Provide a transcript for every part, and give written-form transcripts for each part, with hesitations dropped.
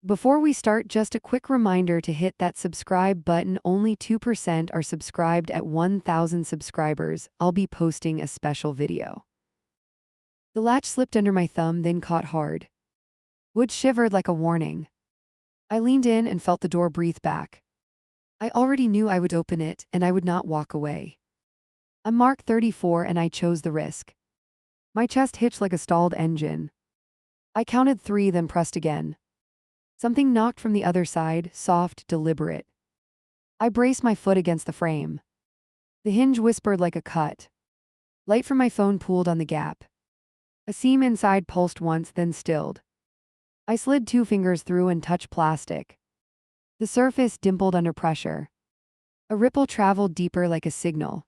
Before we start, just a quick reminder to hit that subscribe button. Only 2% are subscribed. At 1,000 subscribers, I'll be posting a special video. The latch slipped under my thumb, then caught hard. Wood shivered like a warning. I leaned in and felt the door breathe back. I already knew I would open it, and I would not walk away. I'm Mark 34 and I chose the risk. My chest hitched like a stalled engine. I counted 3, then pressed again. Something knocked from the other side, soft, deliberate. I braced my foot against the frame. The hinge whispered like a cut. Light from my phone pooled on the gap. A seam inside pulsed once, then stilled. I slid 2 fingers through and touched plastic. The surface dimpled under pressure. A ripple traveled deeper like a signal.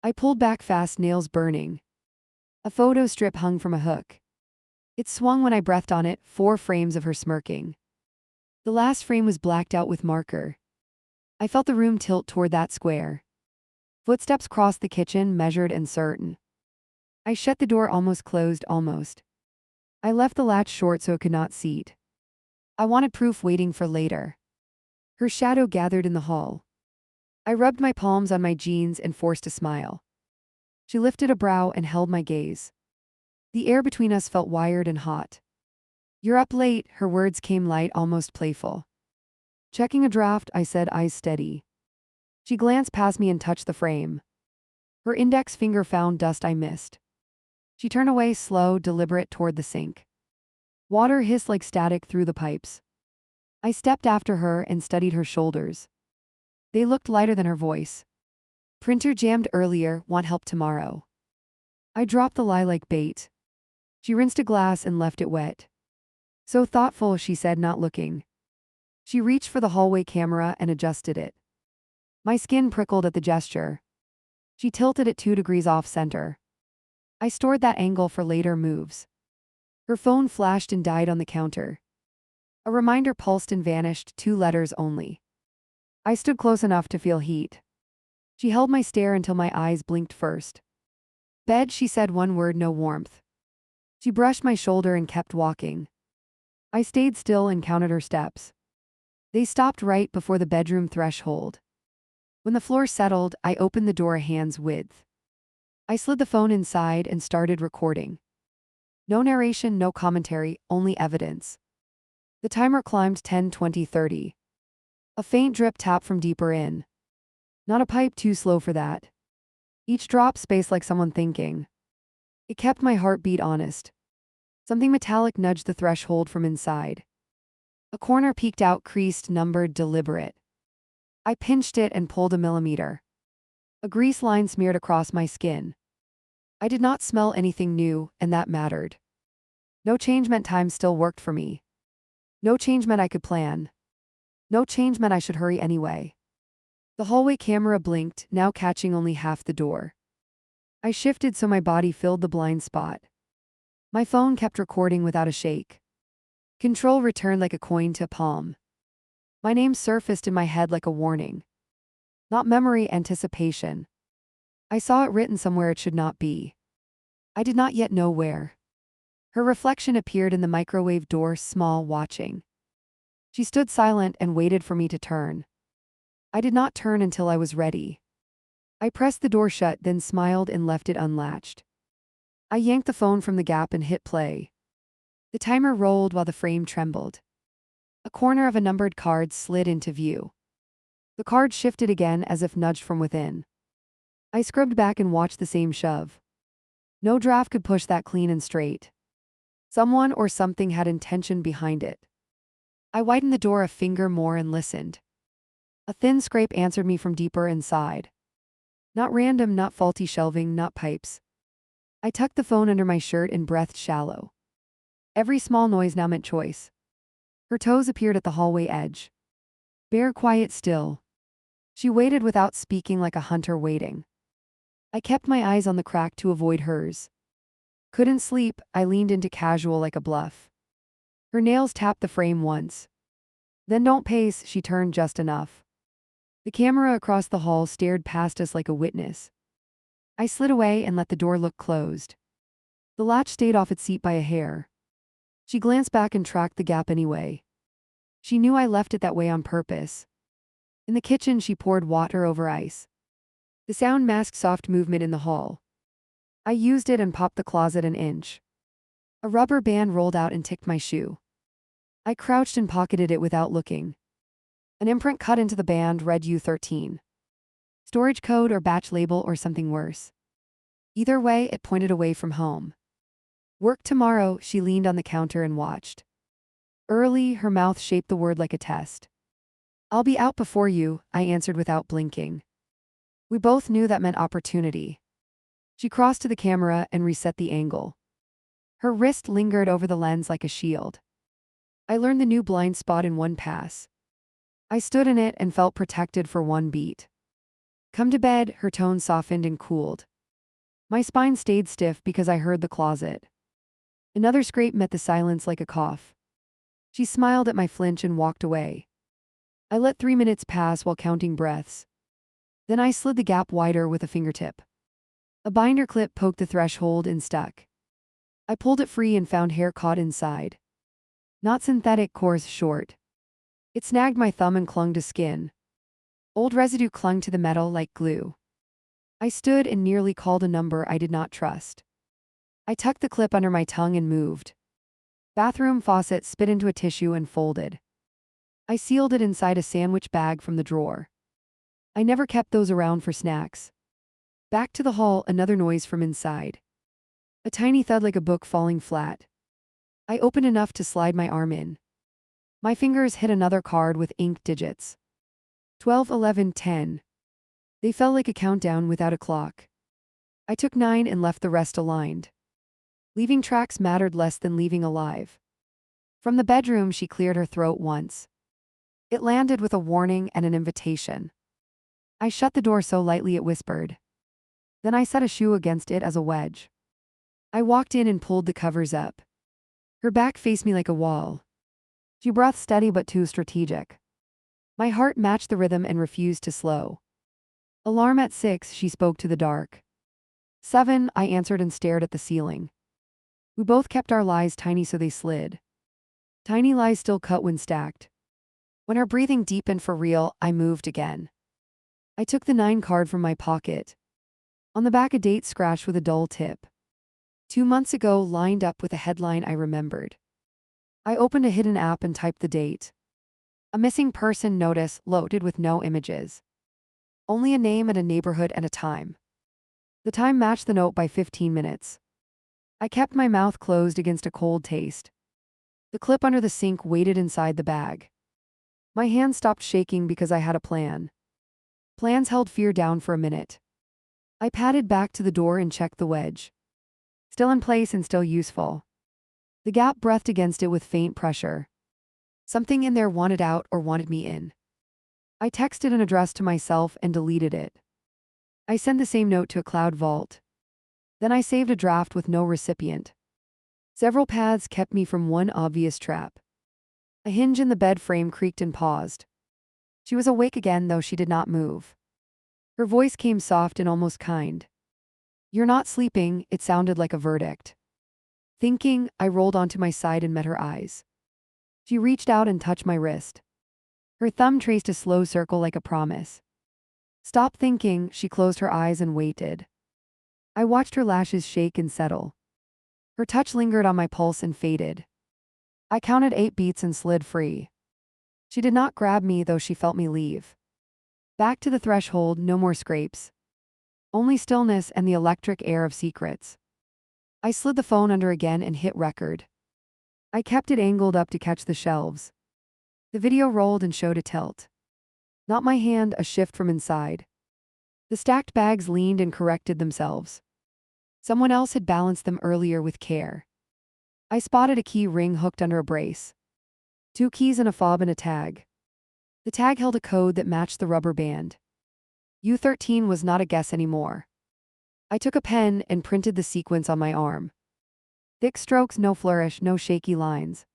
I pulled back fast, nails burning. A photo strip hung from a hook. It swung when I breathed on it, 4 frames of her smirking. The last frame was blacked out with marker. I felt the room tilt toward that square. Footsteps crossed the kitchen, measured and certain. I shut the door, almost closed, almost. I left the latch short so it could not seat. I wanted proof, waiting for later. Her shadow gathered in the hall. I rubbed my palms on my jeans and forced a smile. She lifted a brow and held my gaze. The air between us felt wired and hot. "You're up late," her words came light, almost playful. "Checking a draft," I said, eyes steady. She glanced past me and touched the frame. Her index finger found dust I missed. She turned away, slow, deliberate, toward the sink. Water hissed like static through the pipes. I stepped after her and studied her shoulders. They looked lighter than her voice. "Printer jammed earlier, want help tomorrow." I dropped the lie like bait. She rinsed a glass and left it wet. "So thoughtful," she said, not looking. She reached for the hallway camera and adjusted it. My skin prickled at the gesture. She tilted it 2 degrees off center. I stored that angle for later moves. Her phone flashed and died on the counter. A reminder pulsed and vanished, 2 letters only. I stood close enough to feel heat. She held my stare until my eyes blinked first. "Bed," she said, 1 word, no warmth. She brushed my shoulder and kept walking. I stayed still and counted her steps. They stopped right before the bedroom threshold. When the floor settled, I opened the door a hand's width. I slid the phone inside and started recording. No narration, no commentary, only evidence. The timer climbed 10, 20, 30. A faint drip tap from deeper in. Not a pipe too slow for that. Each drop spaced like someone thinking. It kept my heartbeat honest. Something metallic nudged the threshold from inside. A corner peeked out, creased, numbered, deliberate. I pinched it and pulled a millimeter. A grease line smeared across my skin. I did not smell anything new, and that mattered. No change meant time still worked for me. No change meant I could plan. No change meant I should hurry anyway. The hallway camera blinked, now catching only half the door. I shifted so my body filled the blind spot. My phone kept recording without a shake. Control returned like a coin to palm. My name surfaced in my head like a warning. Not memory, anticipation. I saw it written somewhere it should not be. I did not yet know where. Her reflection appeared in the microwave door, small, watching. She stood silent and waited for me to turn. I did not turn until I was ready. I pressed the door shut, then smiled and left it unlatched. I yanked the phone from the gap and hit play. The timer rolled while the frame trembled. A corner of a numbered card slid into view. The card shifted again as if nudged from within. I scrubbed back and watched the same shove. No draft could push that clean and straight. Someone or something had intention behind it. I widened the door a finger more and listened. A thin scrape answered me from deeper inside. Not random, not faulty shelving, not pipes. I tucked the phone under my shirt and breathed shallow. Every small noise now meant choice. Her toes appeared at the hallway edge. Bare, quiet, still. She waited without speaking, like a hunter waiting. I kept my eyes on the crack to avoid hers. Couldn't sleep, I leaned into casual like a bluff. Her nails tapped the frame once. Then "Don't pace," she turned just enough. The camera across the hall stared past us like a witness. I slid away and let the door look closed. The latch stayed off its seat by a hair. She glanced back and tracked the gap anyway. She knew I left it that way on purpose. In the kitchen, she poured water over ice. The sound masked soft movement in the hall. I used it and popped the closet an inch. A rubber band rolled out and ticked my shoe. I crouched and pocketed it without looking. An imprint cut into the band read U13. Storage code or batch label or something worse. Either way, it pointed away from home. Work tomorrow, she leaned on the counter and watched. Early, her mouth shaped the word like a test. I'll be out before you, I answered without blinking. We both knew that meant opportunity. She crossed to the camera and reset the angle. Her wrist lingered over the lens like a shield. I learned the new blind spot in one pass. I stood in it and felt protected for one beat. Come to bed, her tone softened and cooled. My spine stayed stiff because I heard the closet. Another scrape met the silence like a cough. She smiled at my flinch and walked away. I let 3 minutes pass while counting breaths. Then I slid the gap wider with a fingertip. A binder clip poked the threshold and stuck. I pulled it free and found hair caught inside. Not synthetic, coarse, short. It snagged my thumb and clung to skin. Old residue clung to the metal like glue. I stood and nearly called a number I did not trust. I tucked the clip under my tongue and moved. Bathroom faucet spit into a tissue and folded. I sealed it inside a sandwich bag from the drawer. I never kept those around for snacks. Back to the hall, another noise from inside. A tiny thud like a book falling flat. I opened enough to slide my arm in. My fingers hit another card with inked digits. 12, 11, 10. They fell like a countdown without a clock. I took 9 and left the rest aligned. Leaving tracks mattered less than leaving alive. From the bedroom, she cleared her throat once. It landed with a warning and an invitation. I shut the door so lightly it whispered. Then I set a shoe against it as a wedge. I walked in and pulled the covers up. Her back faced me like a wall. She breathed steady but too strategic. My heart matched the rhythm and refused to slow. Alarm at 6, she spoke to the dark. 7, I answered and stared at the ceiling. We both kept our lies tiny so they slid. Tiny lies still cut when stacked. When her breathing deepened for real, I moved again. I took the 9 card from my pocket. On the back, a date scratched with a dull tip. 2 months ago, lined up with a headline I remembered. I opened a hidden app and typed the date. A missing person notice loaded with no images. Only a name and a neighborhood and a time. The time matched the note by 15 minutes. I kept my mouth closed against a cold taste. The clip under the sink waited inside the bag. My hand stopped shaking because I had a plan. Plans held fear down for a minute. I padded back to the door and checked the wedge. Still in place and still useful. The gap breathed against it with faint pressure. Something in there wanted out or wanted me in. I texted an address to myself and deleted it. I sent the same note to a cloud vault. Then I saved a draft with no recipient. Several paths kept me from one obvious trap. A hinge in the bed frame creaked and paused. She was awake again, though she did not move. Her voice came soft and almost kind. You're not sleeping, it sounded like a verdict. Thinking, I rolled onto my side and met her eyes. She reached out and touched my wrist. Her thumb traced a slow circle like a promise. Stop thinking, she closed her eyes and waited. I watched her lashes shake and settle. Her touch lingered on my pulse and faded. I counted 8 beats and slid free. She did not grab me, though she felt me leave. Back to the threshold, no more scrapes. Only stillness and the electric air of secrets. I slid the phone under again and hit record. I kept it angled up to catch the shelves. The video rolled and showed a tilt. Not my hand, a shift from inside. The stacked bags leaned and corrected themselves. Someone else had balanced them earlier with care. I spotted a key ring hooked under a brace. 2 keys and a fob and a tag. The tag held a code that matched the rubber band. U13 was not a guess anymore. I took a pen and printed the sequence on my arm. Thick strokes, no flourish, no shaky lines.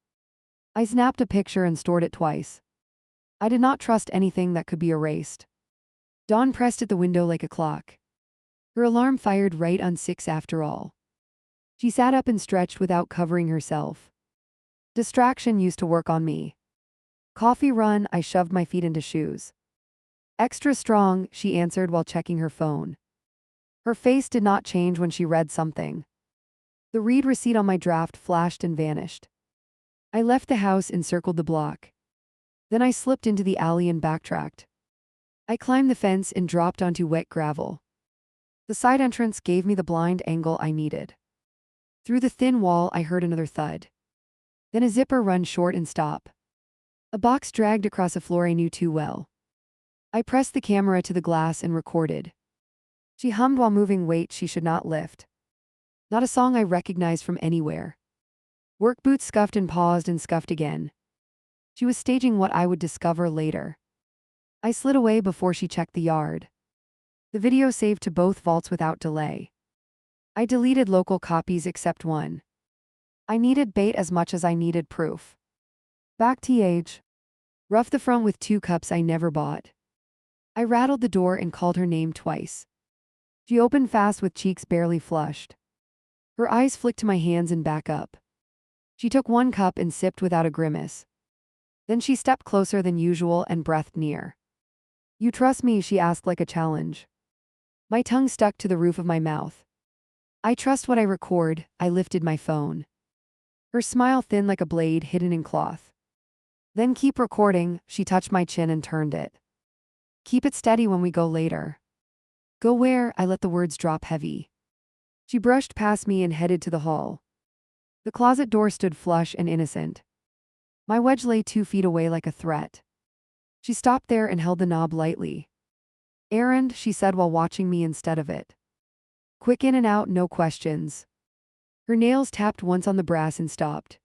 I snapped a picture and stored it twice. I did not trust anything that could be erased. Dawn pressed at the window like a clock. Her alarm fired right on 6 after all. She sat up and stretched without covering herself. Distraction used to work on me. Coffee run, I shoved my feet into shoes. Extra strong, she answered while checking her phone. Her face did not change when she read something. The read receipt on my draft flashed and vanished. I left the house and circled the block. Then I slipped into the alley and backtracked. I climbed the fence and dropped onto wet gravel. The side entrance gave me the blind angle I needed. Through the thin wall, I heard another thud. Then a zipper run short and stop. A box dragged across a floor I knew too well. I pressed the camera to the glass and recorded. She hummed while moving weight she should not lift. Not a song I recognized from anywhere. Work boots scuffed and paused and scuffed again. She was staging what I would discover later. I slid away before she checked the yard. The video saved to both vaults without delay. I deleted local copies except one. I needed bait as much as I needed proof. Back TH. Rough the front with 2 cups I never bought. I rattled the door and called her name twice. She opened fast with cheeks barely flushed. Her eyes flicked to my hands and back up. She took 1 cup and sipped without a grimace. Then she stepped closer than usual and breathed near. You trust me? She asked like a challenge. My tongue stuck to the roof of my mouth. I trust what I record. I lifted my phone. Her smile thin like a blade hidden in cloth. Then keep recording. She touched my chin and turned it. Keep it steady when we go later. Go where? I let the words drop heavy. She brushed past me and headed to the hall. The closet door stood flush and innocent. My wedge lay 2 feet away like a threat. She stopped there and held the knob lightly. Errand, she said while watching me instead of it. Quick in and out, no questions. Her nails tapped once on the brass and stopped.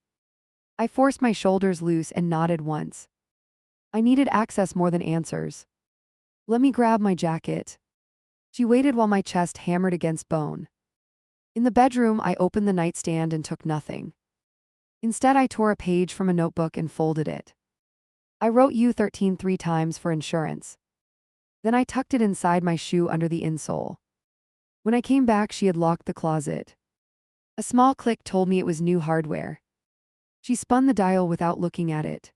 I forced my shoulders loose and nodded once. I needed access more than answers. Let me grab my jacket. She waited while my chest hammered against bone. In the bedroom, I opened the nightstand and took nothing. Instead, I tore a page from a notebook and folded it. I wrote U13 3 times for insurance. Then I tucked it inside my shoe under the insole. When I came back, she had locked the closet. A small click told me it was new hardware. She spun the dial without looking at it.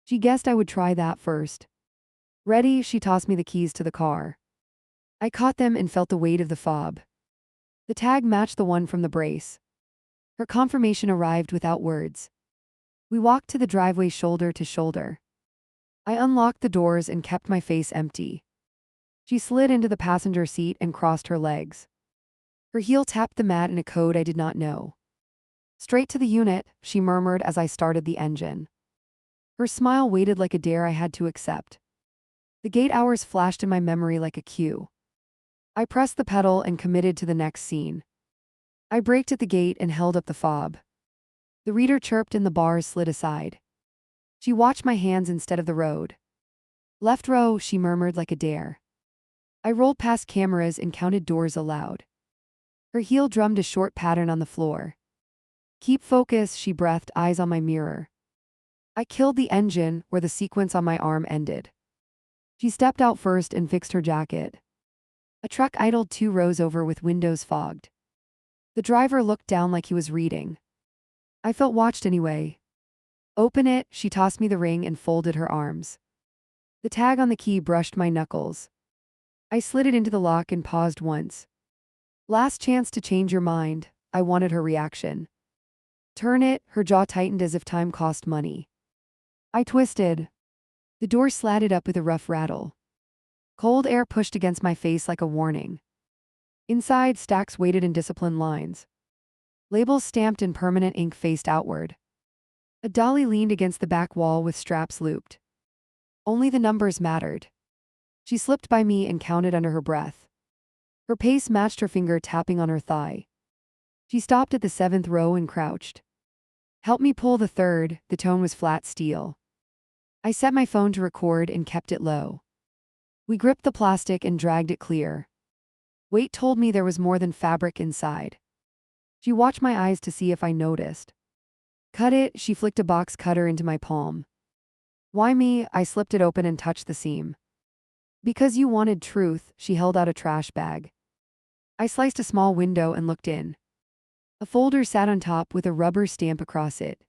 She guessed I would try that first. Ready? She tossed me the keys to the car. I caught them and felt the weight of the fob. The tag matched the one from the brace. Her confirmation arrived without words. We walked to the driveway shoulder to shoulder. I unlocked the doors and kept my face empty. She slid into the passenger seat and crossed her legs. Her heel tapped the mat in a code I did not know. Straight to the unit, she murmured as I started the engine. Her smile waited like a dare I had to accept. The gate hours flashed in my memory like a cue. I pressed the pedal and committed to the next scene. I braked at the gate and held up the fob. The reader chirped and the bars slid aside. She watched my hands instead of the road. Left row, she murmured like a dare. I rolled past cameras and counted doors aloud. Her heel drummed a short pattern on the floor. Keep focus, she breathed, eyes on my mirror. I killed the engine where the sequence on my arm ended. She stepped out first and fixed her jacket. A truck idled 2 rows over with windows fogged. The driver looked down like he was reading. I felt watched anyway. Open it, she tossed me the ring and folded her arms. The tag on the key brushed my knuckles. I slid it into the lock and paused once. Last chance to change your mind, I wanted her reaction. Turn it, her jaw tightened as if time cost money. I twisted. The door slatted up with a rough rattle. Cold air pushed against my face like a warning. Inside, stacks waited in disciplined lines. Labels stamped in permanent ink faced outward. A dolly leaned against the back wall with straps looped. Only the numbers mattered. She slipped by me and counted under her breath. Her pace matched her finger tapping on her thigh. She stopped at the 7th row and crouched. Help me pull the 3rd, the tone was flat steel. I set my phone to record and kept it low. We gripped the plastic and dragged it clear. Weight told me there was more than fabric inside. She watched my eyes to see if I noticed. Cut it, she flicked a box cutter into my palm. Why me? I slipped it open and touched the seam. Because you wanted truth, she held out a trash bag. I sliced a small window and looked in. A folder sat on top with a rubber stamp across it.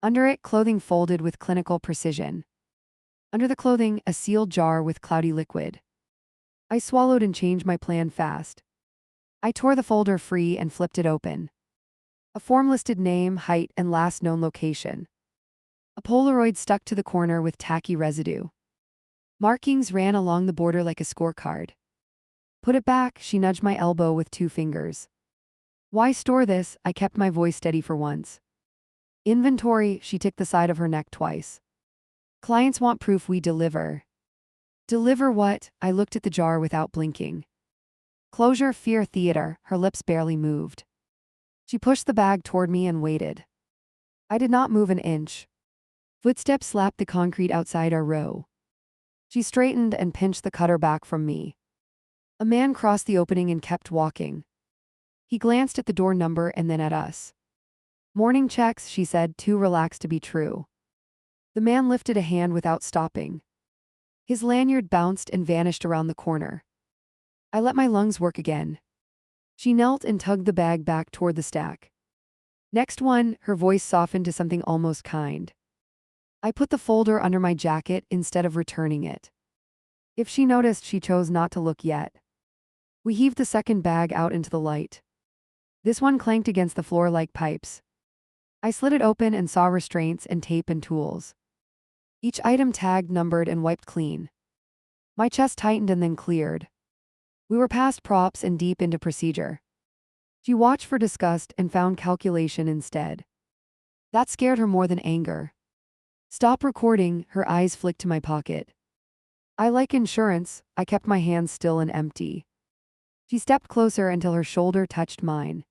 Under it, clothing folded with clinical precision. Under the clothing, a sealed jar with cloudy liquid. I swallowed and changed my plan fast. I tore the folder free and flipped it open. A form listed name, height, and last known location. A Polaroid stuck to the corner with tacky residue. Markings ran along the border like a scorecard. Put it back, she nudged my elbow with 2 fingers. Why store this? I kept my voice steady for once. Inventory, she ticked the side of her neck twice. Clients want proof, we deliver. Deliver what? I looked at the jar without blinking. Closure, fear, theater, her lips barely moved. She pushed the bag toward me and waited. I did not move an inch. Footsteps slapped the concrete outside our row. She straightened and pinched the cutter back from me. A man crossed the opening and kept walking. He glanced at the door number and then at us. Morning checks, she said, too relaxed to be true. The man lifted a hand without stopping. His lanyard bounced and vanished around the corner. I let my lungs work again. She knelt and tugged the bag back toward the stack. Next one, her voice softened to something almost kind. I put the folder under my jacket instead of returning it. If she noticed, she chose not to look yet. We heaved the second bag out into the light. This one clanked against the floor like pipes. I slid it open and saw restraints and tape and tools. Each item tagged, numbered, and wiped clean. My chest tightened and then cleared. We were past props and deep into procedure. She watched for disgust and found calculation instead. That scared her more than anger. Stop recording, her eyes flicked to my pocket. I like insurance, I kept my hands still and empty. She stepped closer until her shoulder touched mine.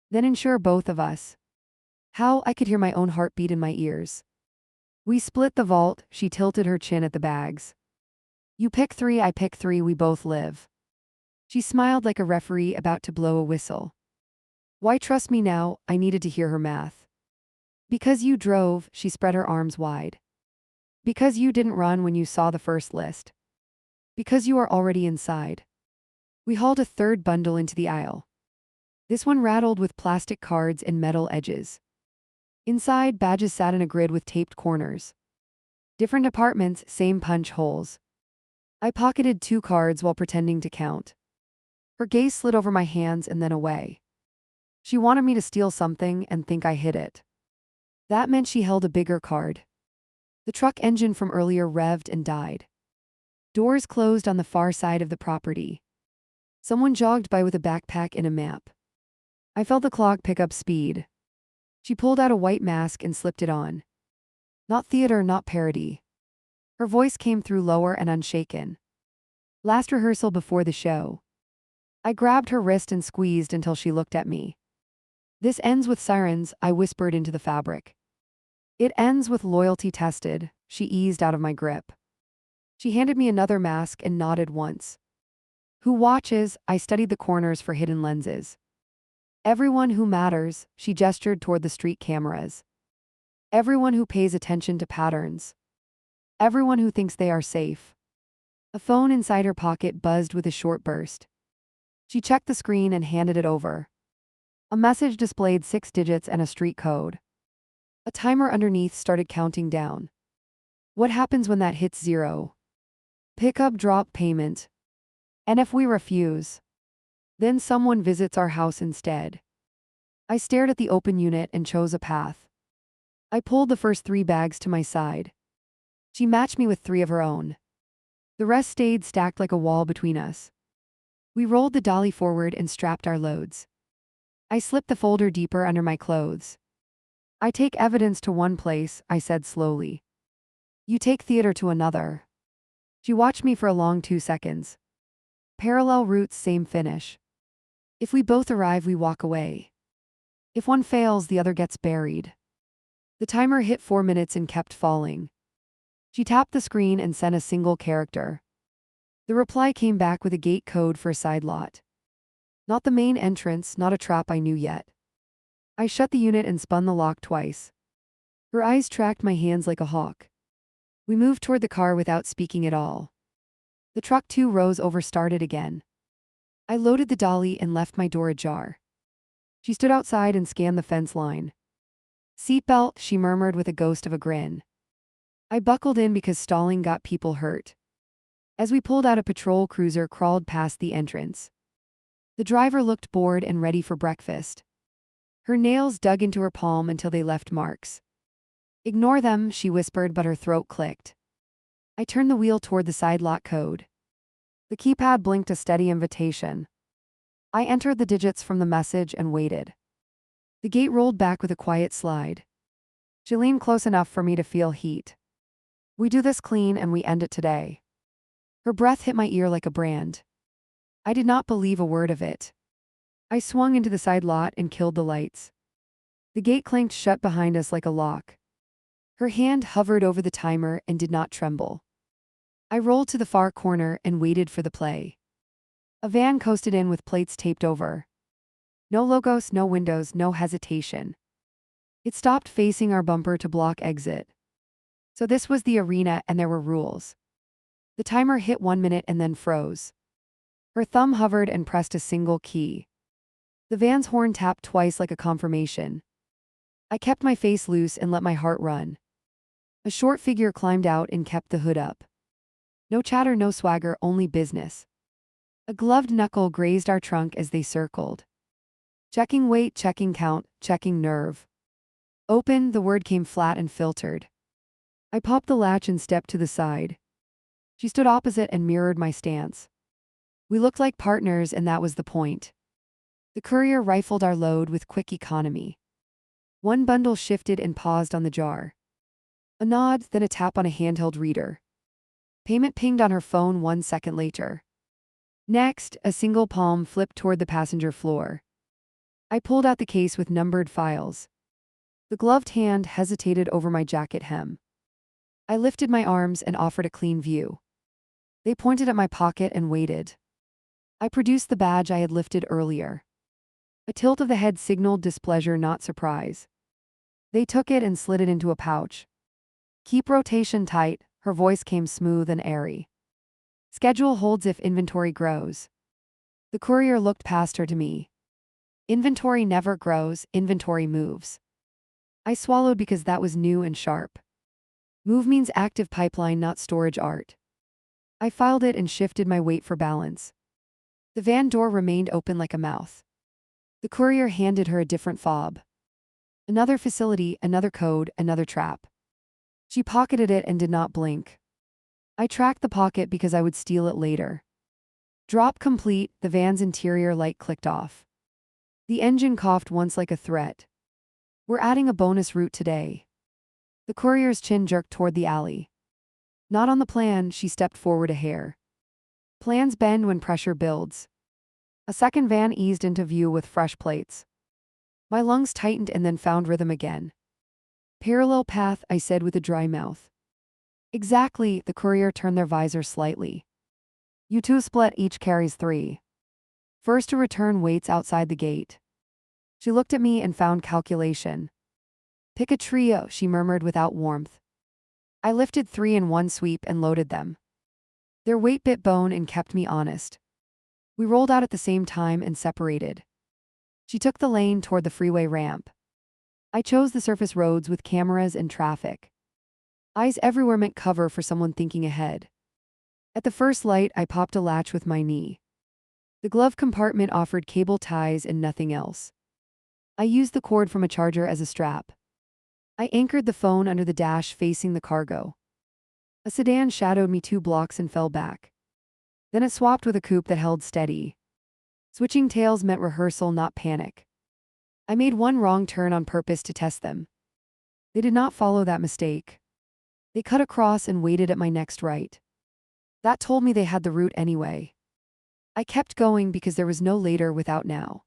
Then insure both of us. How? I could hear my own heartbeat in my ears. We split the vault, she tilted her chin at the bags. You pick 3, I pick 3, we both live. She smiled like a referee about to blow a whistle. Why trust me now? I needed to hear her math. Because you drove, she spread her arms wide. Because you didn't run when you saw the first list. Because you are already inside. We hauled a third bundle into the aisle. This one rattled with plastic cards and metal edges. Inside, badges sat in a grid with taped corners. Different apartments, same punch holes. I pocketed 2 cards while pretending to count. Her gaze slid over my hands and then away. She wanted me to steal something and think I hid it. That meant she held a bigger card. The truck engine from earlier revved and died. Doors closed on the far side of the property. Someone jogged by with a backpack and a map. I felt the clock pick up speed. She pulled out a white mask and slipped it on. Not theater, not parody. Her voice came through lower and unshaken. Last rehearsal before the show. I grabbed her wrist and squeezed until she looked at me. This ends with sirens, I whispered into the fabric. It ends with loyalty tested, she eased out of my grip. She handed me another mask and nodded once. Who watches? I studied the corners for hidden lenses. Everyone who matters, she gestured toward the street cameras. Everyone who pays attention to patterns. Everyone who thinks they are safe. A phone inside her pocket buzzed with a short burst. She checked the screen and handed it over. A message displayed 6 digits and a street code. A timer underneath started counting down. What happens when that hits 0? Pick up, drop, payment. And if we refuse? Then someone visits our house instead. I stared at the open unit and chose a path. I pulled the first 3 bags to my side. She matched me with 3 of her own. The rest stayed stacked like a wall between us. We rolled the dolly forward and strapped our loads. I slipped the folder deeper under my clothes. I take evidence to one place, I said slowly. You take theater to another. She watched me for a long 2 seconds. Parallel routes, same finish. If we both arrive, we walk away. If one fails, the other gets buried. The timer hit 4 minutes and kept falling. She tapped the screen and sent a single character. The reply came back with a gate code for a side lot. Not the main entrance, not a trap I knew yet. I shut the unit and spun the lock twice. Her eyes tracked my hands like a hawk. We moved toward the car without speaking at all. The truck 2 rows over started again. I loaded the dolly and left my door ajar. She stood outside and scanned the fence line. Seatbelt, she murmured with a ghost of a grin. I buckled in because stalling got people hurt. As we pulled out, a patrol cruiser crawled past the entrance. The driver looked bored and ready for breakfast. Her nails dug into her palm until they left marks. Ignore them, she whispered, but her throat clicked. I turned the wheel toward the side lock code. The keypad blinked a steady invitation. I entered the digits from the message and waited. The gate rolled back with a quiet slide. She leaned close enough for me to feel heat. We do this clean and we end it today. Her breath hit my ear like a brand. I did not believe a word of it. I swung into the side lot and killed the lights. The gate clanked shut behind us like a lock. Her hand hovered over the timer and did not tremble. I rolled to the far corner and waited for the play. A van coasted in with plates taped over. No logos, no windows, no hesitation. It stopped facing our bumper to block exit. So this was the arena and there were rules. The timer hit 1 minute and then froze. Her thumb hovered and pressed a single key. The van's horn tapped twice like a confirmation. I kept my face loose and let my heart run. A short figure climbed out and kept the hood up. No chatter, no swagger, only business. A gloved knuckle grazed our trunk as they circled. Checking weight, checking count, checking nerve. Open, the word came flat and filtered. I popped the latch and stepped to the side. She stood opposite and mirrored my stance. We looked like partners, and that was the point. The courier rifled our load with quick economy. One bundle shifted and paused on the jar. A nod, then a tap on a handheld reader. Payment pinged on her phone 1 second later. Next, a single palm flipped toward the passenger floor. I pulled out the case with numbered files. The gloved hand hesitated over my jacket hem. I lifted my arms and offered a clean view. They pointed at my pocket and waited. I produced the badge I had lifted earlier. A tilt of the head signaled displeasure, not surprise. They took it and slid it into a pouch. Keep rotation tight, her voice came smooth and airy. Schedule holds if inventory grows. The courier looked past her to me. Inventory never grows, inventory moves. I swallowed because that was new and sharp. Move means active pipeline, not storage art. I filed it and shifted my weight for balance. The van door remained open like a mouth. The courier handed her a different fob. Another facility, another code, another trap. She pocketed it and did not blink. I tracked the pocket because I would steal it later. Drop complete, the van's interior light clicked off. The engine coughed once like a threat. We're adding a bonus route today. The courier's chin jerked toward the alley. Not on the plan, she stepped forward a hair. Plans bend when pressure builds. A second van eased into view with fresh plates. My lungs tightened and then found rhythm again. Parallel path, I said with a dry mouth. Exactly, the courier turned their visor slightly. You two split, each carries 3. First to return waits outside the gate. She looked at me and found calculation. Pick a trio, she murmured without warmth. I lifted 3 in one sweep and loaded them. Their weight bit bone and kept me honest. We rolled out at the same time and separated. She took the lane toward the freeway ramp. I chose the surface roads with cameras and traffic. Eyes everywhere meant cover for someone thinking ahead. At the first light, I popped a latch with my knee. The glove compartment offered cable ties and nothing else. I used the cord from a charger as a strap. I anchored the phone under the dash facing the cargo. A sedan shadowed me 2 blocks and fell back. Then it swapped with a coupe that held steady. Switching tails meant rehearsal, not panic. I made one wrong turn on purpose to test them. They did not follow that mistake. They cut across and waited at my next right. That told me they had the route anyway. I kept going because there was no later without now.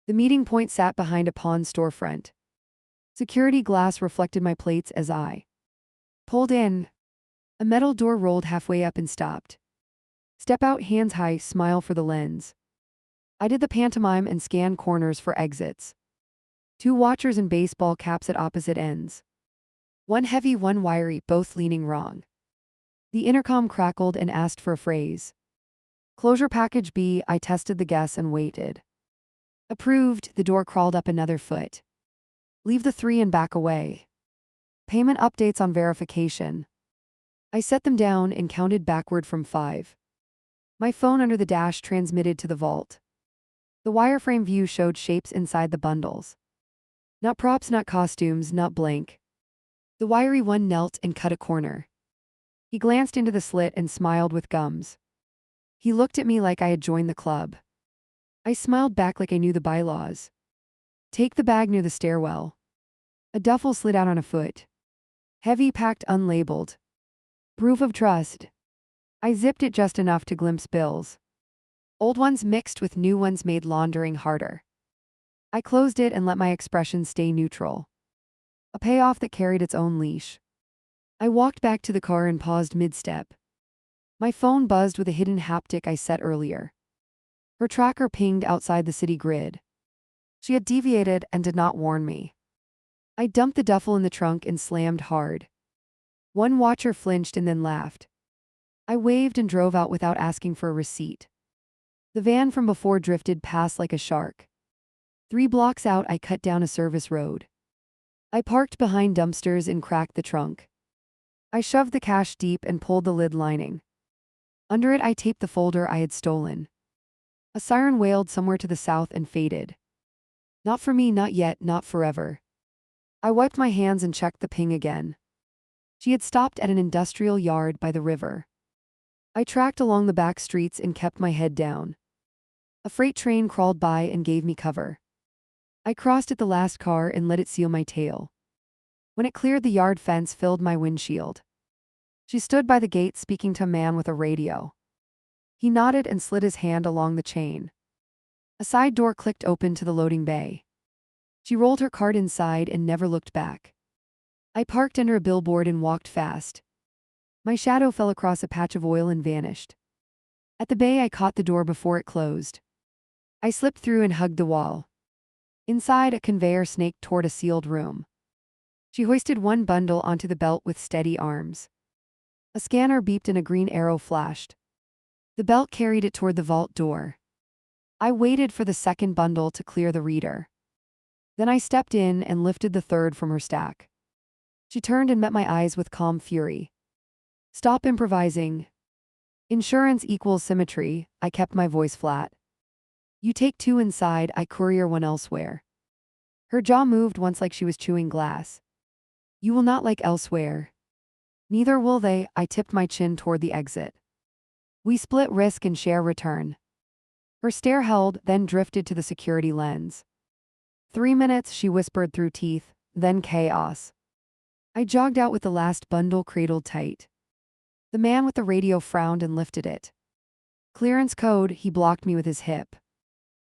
The meeting point sat behind a pawn storefront. Security glass reflected my plates as I pulled in. A metal door rolled halfway up and stopped. Step out, hands high, smile for the lens. I did the pantomime and scanned corners for exits. 2 watchers in baseball caps at opposite ends. One heavy, one wiry, both leaning wrong. The intercom crackled and asked for a phrase. Closure package B, I tested the guess and waited. Approved, the door crawled up another foot. Leave the 3 and back away. Payment updates on verification. I set them down and counted backward from 5. My phone under the dash transmitted to the vault. The wireframe view showed shapes inside the bundles. Not props, not costumes, not blank. The wiry one knelt and cut a corner. He glanced into the slit and smiled with gums. He looked at me like I had joined the club. I smiled back like I knew the bylaws. Take the bag near the stairwell. A duffel slid out on a foot. Heavy, packed, unlabeled. Proof of trust. I zipped it just enough to glimpse bills. Old ones mixed with new ones made laundering harder. I closed it and let my expression stay neutral. A payoff that carried its own leash. I walked back to the car and paused mid-step. My phone buzzed with a hidden haptic I set earlier. Her tracker pinged outside the city grid. She had deviated and did not warn me. I dumped the duffel in the trunk and slammed hard. One watcher flinched and then laughed. I waved and drove out without asking for a receipt. The van from before drifted past like a shark. 3 blocks out, I cut down a service road. I parked behind dumpsters and cracked the trunk. I shoved the cash deep and pulled the lid lining. Under it, I taped the folder I had stolen. A siren wailed somewhere to the south and faded. Not for me, not yet, not forever. I wiped my hands and checked the ping again. She had stopped at an industrial yard by the river. I tracked along the back streets and kept my head down. A freight train crawled by and gave me cover. I crossed at the last car and let it seal my tail. When it cleared, the yard fence filled my windshield. She stood by the gate speaking to a man with a radio. He nodded and slid his hand along the chain. A side door clicked open to the loading bay. She rolled her cart inside and never looked back. I parked under a billboard and walked fast. My shadow fell across a patch of oil and vanished. At the bay, I caught the door before it closed. I slipped through and hugged the wall. Inside, a conveyor snaked toward a sealed room. She hoisted one bundle onto the belt with steady arms. A scanner beeped and a green arrow flashed. The belt carried it toward the vault door. I waited for the second bundle to clear the reader. Then I stepped in and lifted the third from her stack. She turned and met my eyes with calm fury. Stop improvising. Insurance equals symmetry. I kept my voice flat. You take 2 inside, I courier 1 elsewhere. Her jaw moved once like she was chewing glass. You will not like elsewhere. Neither will they. I tipped my chin toward the exit. We split risk and share return. Her stare held, then drifted to the security lens. 3 minutes, she whispered through teeth, then chaos. I jogged out with the last bundle cradled tight. The man with the radio frowned and lifted it. Clearance code, he blocked me with his hip.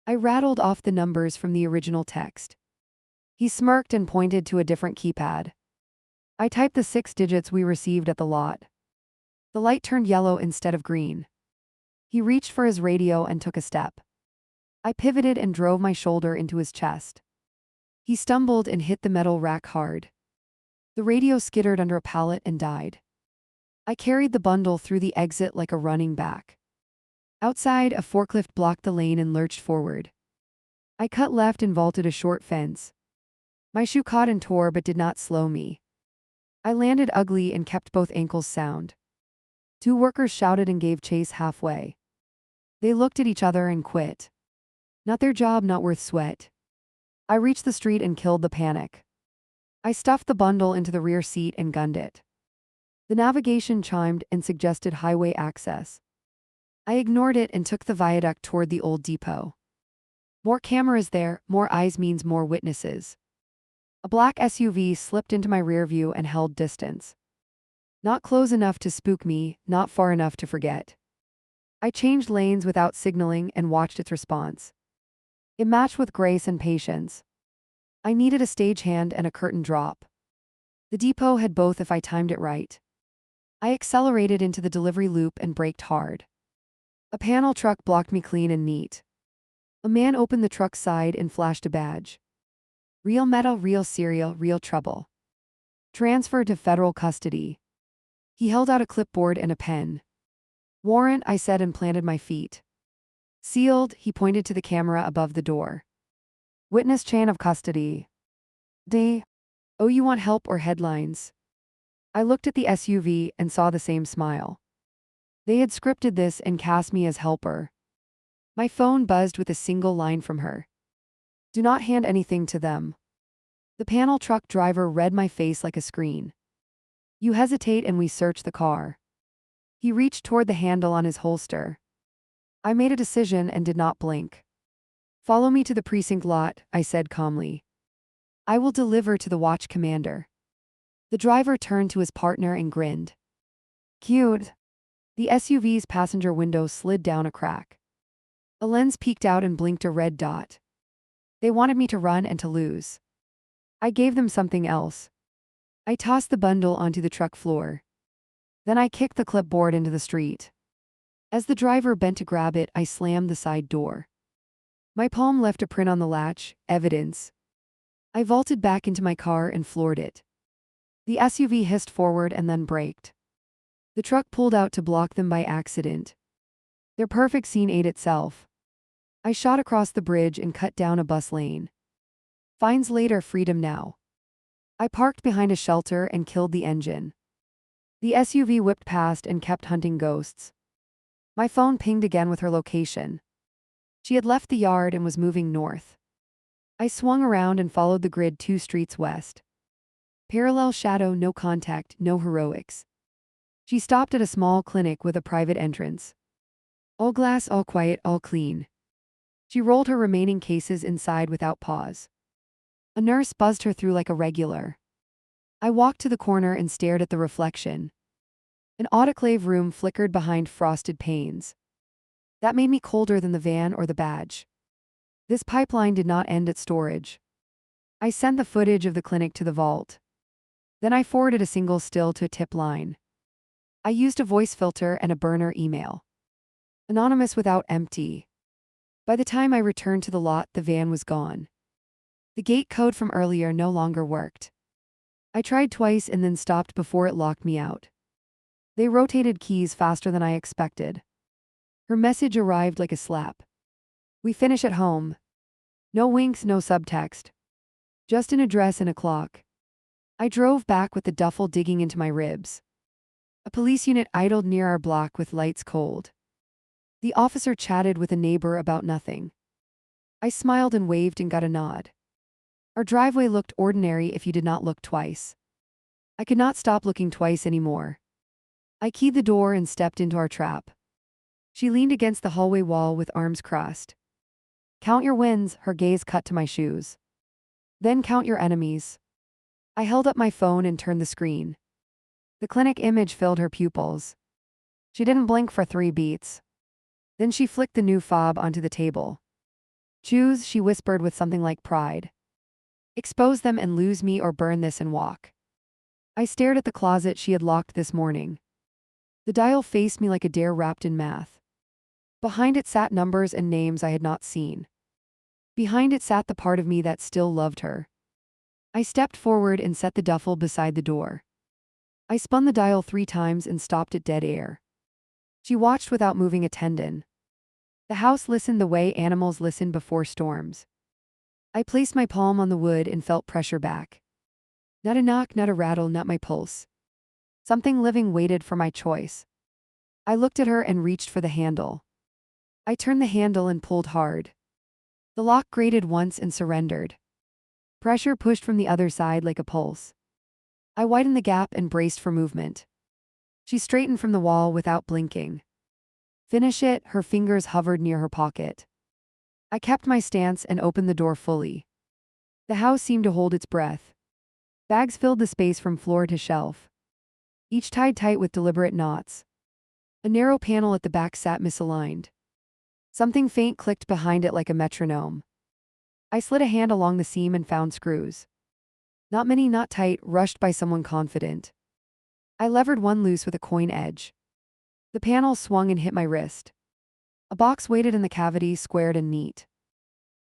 I rattled off the numbers from the original text. He smirked and pointed to a different keypad. I typed the 6 digits we received at the lot. The light turned yellow instead of green. He reached for his radio and took a step. I pivoted and drove my shoulder into his chest. He stumbled and hit the metal rack hard. The radio skittered under a pallet and died. I carried the bundle through the exit like a running back. Outside, a forklift blocked the lane and lurched forward. I cut left and vaulted a short fence. My shoe caught and tore but did not slow me. I landed ugly and kept both ankles sound. 2 workers shouted and gave chase halfway. They looked at each other and quit. Not their job, not worth sweat. I reached the street and killed the panic. I stuffed the bundle into the rear seat and gunned it. The navigation chimed and suggested highway access. I ignored it and took the viaduct toward the old depot. More cameras there, more eyes means more witnesses. A black SUV slipped into my rear view and held distance. Not close enough to spook me, not far enough to forget. I changed lanes without signaling and watched its response. It matched with grace and patience. I needed a stagehand and a curtain drop. The depot had both if I timed it right. I accelerated into the delivery loop and braked hard. A panel truck blocked me clean and neat. A man opened the truck's side and flashed a badge. Real metal, real cereal, real trouble. Transferred to federal custody. He held out a clipboard and a pen. Warrant, I said and planted my feet. Sealed, he pointed to the camera above the door. Witness chain of custody. D. Oh, you want help or headlines? I looked at the SUV and saw the same smile. They had scripted this and cast me as helper. My phone buzzed with a single line from her. Do not hand anything to them. The panel truck driver read my face like a screen. You hesitate and we search the car. He reached toward the handle on his holster. I made a decision and did not blink. Follow me to the precinct lot, I said calmly. I will deliver to the watch commander. The driver turned to his partner and grinned. Cute. The SUV's passenger window slid down a crack. A lens peeked out and blinked a red dot. They wanted me to run and to lose. I gave them something else. I tossed the bundle onto the truck floor. Then I kicked the clipboard into the street. As the driver bent to grab it, I slammed the side door. My palm left a print on the latch, evidence. I vaulted back into my car and floored it. The SUV hissed forward and then braked. The truck pulled out to block them by accident. Their perfect scene ate itself. I shot across the bridge and cut down a bus lane. Fines later, freedom now. I parked behind a shelter and killed the engine. The SUV whipped past and kept hunting ghosts. My phone pinged again with her location. She had left the yard and was moving north. I swung around and followed the grid 2 streets west. Parallel shadow, no contact, no heroics. She stopped at a small clinic with a private entrance. All glass, all quiet, all clean. She rolled her remaining cases inside without pause. A nurse buzzed her through like a regular. I walked to the corner and stared at the reflection. An autoclave room flickered behind frosted panes. That made me colder than the van or the badge. This pipeline did not end at storage. I sent the footage of the clinic to the vault. Then I forwarded a single still to a tip line. I used a voice filter and a burner email. Anonymous without empty. By the time I returned to the lot, the van was gone. The gate code from earlier no longer worked. I tried twice and then stopped before it locked me out. They rotated keys faster than I expected. Her message arrived like a slap. We finish at home. No winks, no subtext. Just an address and a clock. I drove back with the duffel digging into my ribs. A police unit idled near our block with lights cold. The officer chatted with a neighbor about nothing. I smiled and waved and got a nod. Our driveway looked ordinary if you did not look twice. I could not stop looking twice anymore. I keyed the door and stepped into our trap. She leaned against the hallway wall with arms crossed. Count your wins, her gaze cut to my shoes. Then count your enemies. I held up my phone and turned the screen. The clinic image filled her pupils. She didn't blink for 3 beats. Then she flicked the new fob onto the table. Choose, she whispered with something like pride. Expose them and lose me or burn this and walk. I stared at the closet she had locked this morning. The dial faced me like a dare wrapped in math. Behind it sat numbers and names I had not seen. Behind it sat the part of me that still loved her. I stepped forward and set the duffel beside the door. I spun the dial 3 times and stopped at dead air. She watched without moving a tendon. The house listened the way animals listen before storms. I placed my palm on the wood and felt pressure back. Not a knock, not a rattle, not my pulse. Something living waited for my choice. I looked at her and reached for the handle. I turned the handle and pulled hard. The lock grated once and surrendered. Pressure pushed from the other side like a pulse. I widened the gap and braced for movement. She straightened from the wall without blinking. Finish it, her fingers hovered near her pocket. I kept my stance and opened the door fully. The house seemed to hold its breath. Bags filled the space from floor to shelf, each tied tight with deliberate knots. A narrow panel at the back sat misaligned. Something faint clicked behind it like a metronome. I slid a hand along the seam and found screws. Not many, not tight, rushed by someone confident. I levered one loose with a coin edge. The panel swung and hit my wrist. A box waited in the cavity, squared and neat.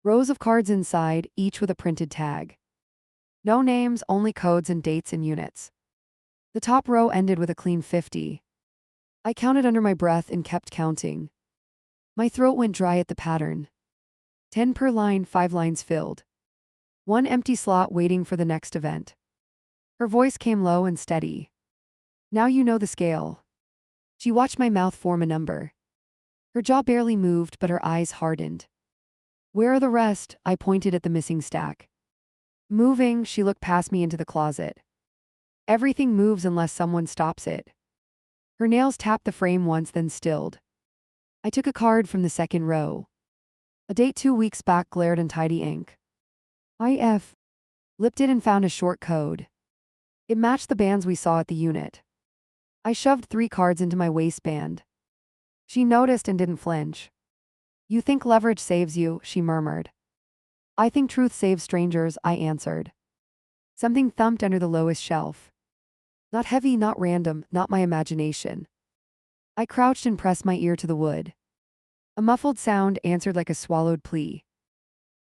Rows of cards inside, each with a printed tag. No names, only codes and dates and units. The top row ended with a clean 50. I counted under my breath and kept counting. My throat went dry at the pattern. 10 per line, 5 lines filled. One empty slot waiting for the next event. Her voice came low and steady. Now you know the scale. She watched my mouth form a number. Her jaw barely moved, but her eyes hardened. Where are the rest? I pointed at the missing stack. Moving, she looked past me into the closet. Everything moves unless someone stops it. Her nails tapped the frame once, then stilled. I took a card from the second row. A date 2 weeks back glared in tidy ink. IF. Lipped it and found a short code. It matched the bands we saw at the unit. I shoved 3 cards into my waistband. She noticed and didn't flinch. You think leverage saves you, she murmured. I think truth saves strangers, I answered. Something thumped under the lowest shelf. Not heavy, not random, not my imagination. I crouched and pressed my ear to the wood. A muffled sound answered like a swallowed plea.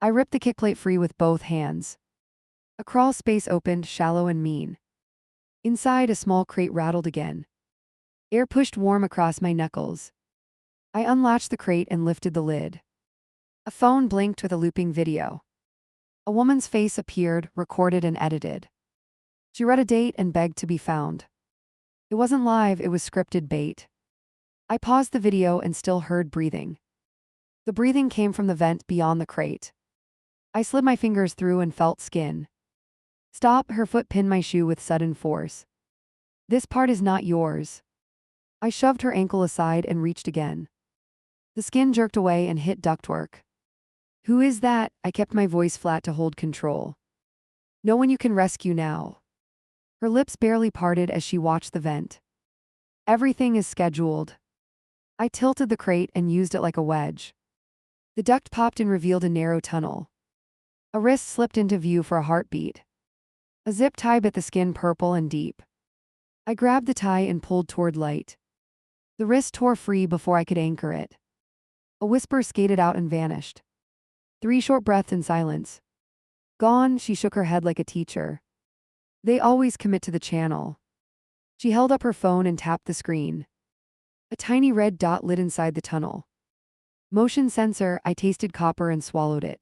I ripped the kickplate free with both hands. A crawl space opened, shallow and mean. Inside, a small crate rattled again. Air pushed warm across my knuckles. I unlatched the crate and lifted the lid. A phone blinked with a looping video. A woman's face appeared, recorded and edited. She read a date and begged to be found. It wasn't live, it was scripted bait. I paused the video and still heard breathing. The breathing came from the vent beyond the crate. I slid my fingers through and felt skin. Stop, her foot pinned my shoe with sudden force. This part is not yours. I shoved her ankle aside and reached again. The skin jerked away and hit ductwork. Who is that? I kept my voice flat to hold control. No one you can rescue now. Her lips barely parted as she watched the vent. Everything is scheduled. I tilted the crate and used it like a wedge. The duct popped and revealed a narrow tunnel. A wrist slipped into view for a heartbeat. A zip tie bit the skin purple and deep. I grabbed the tie and pulled toward light. The wrist tore free before I could anchor it. A whisper skated out and vanished. 3 short breaths in silence. Gone, she shook her head like a teacher. They always commit to the channel. She held up her phone and tapped the screen. A tiny red dot lit inside the tunnel. Motion sensor, I tasted copper and swallowed it.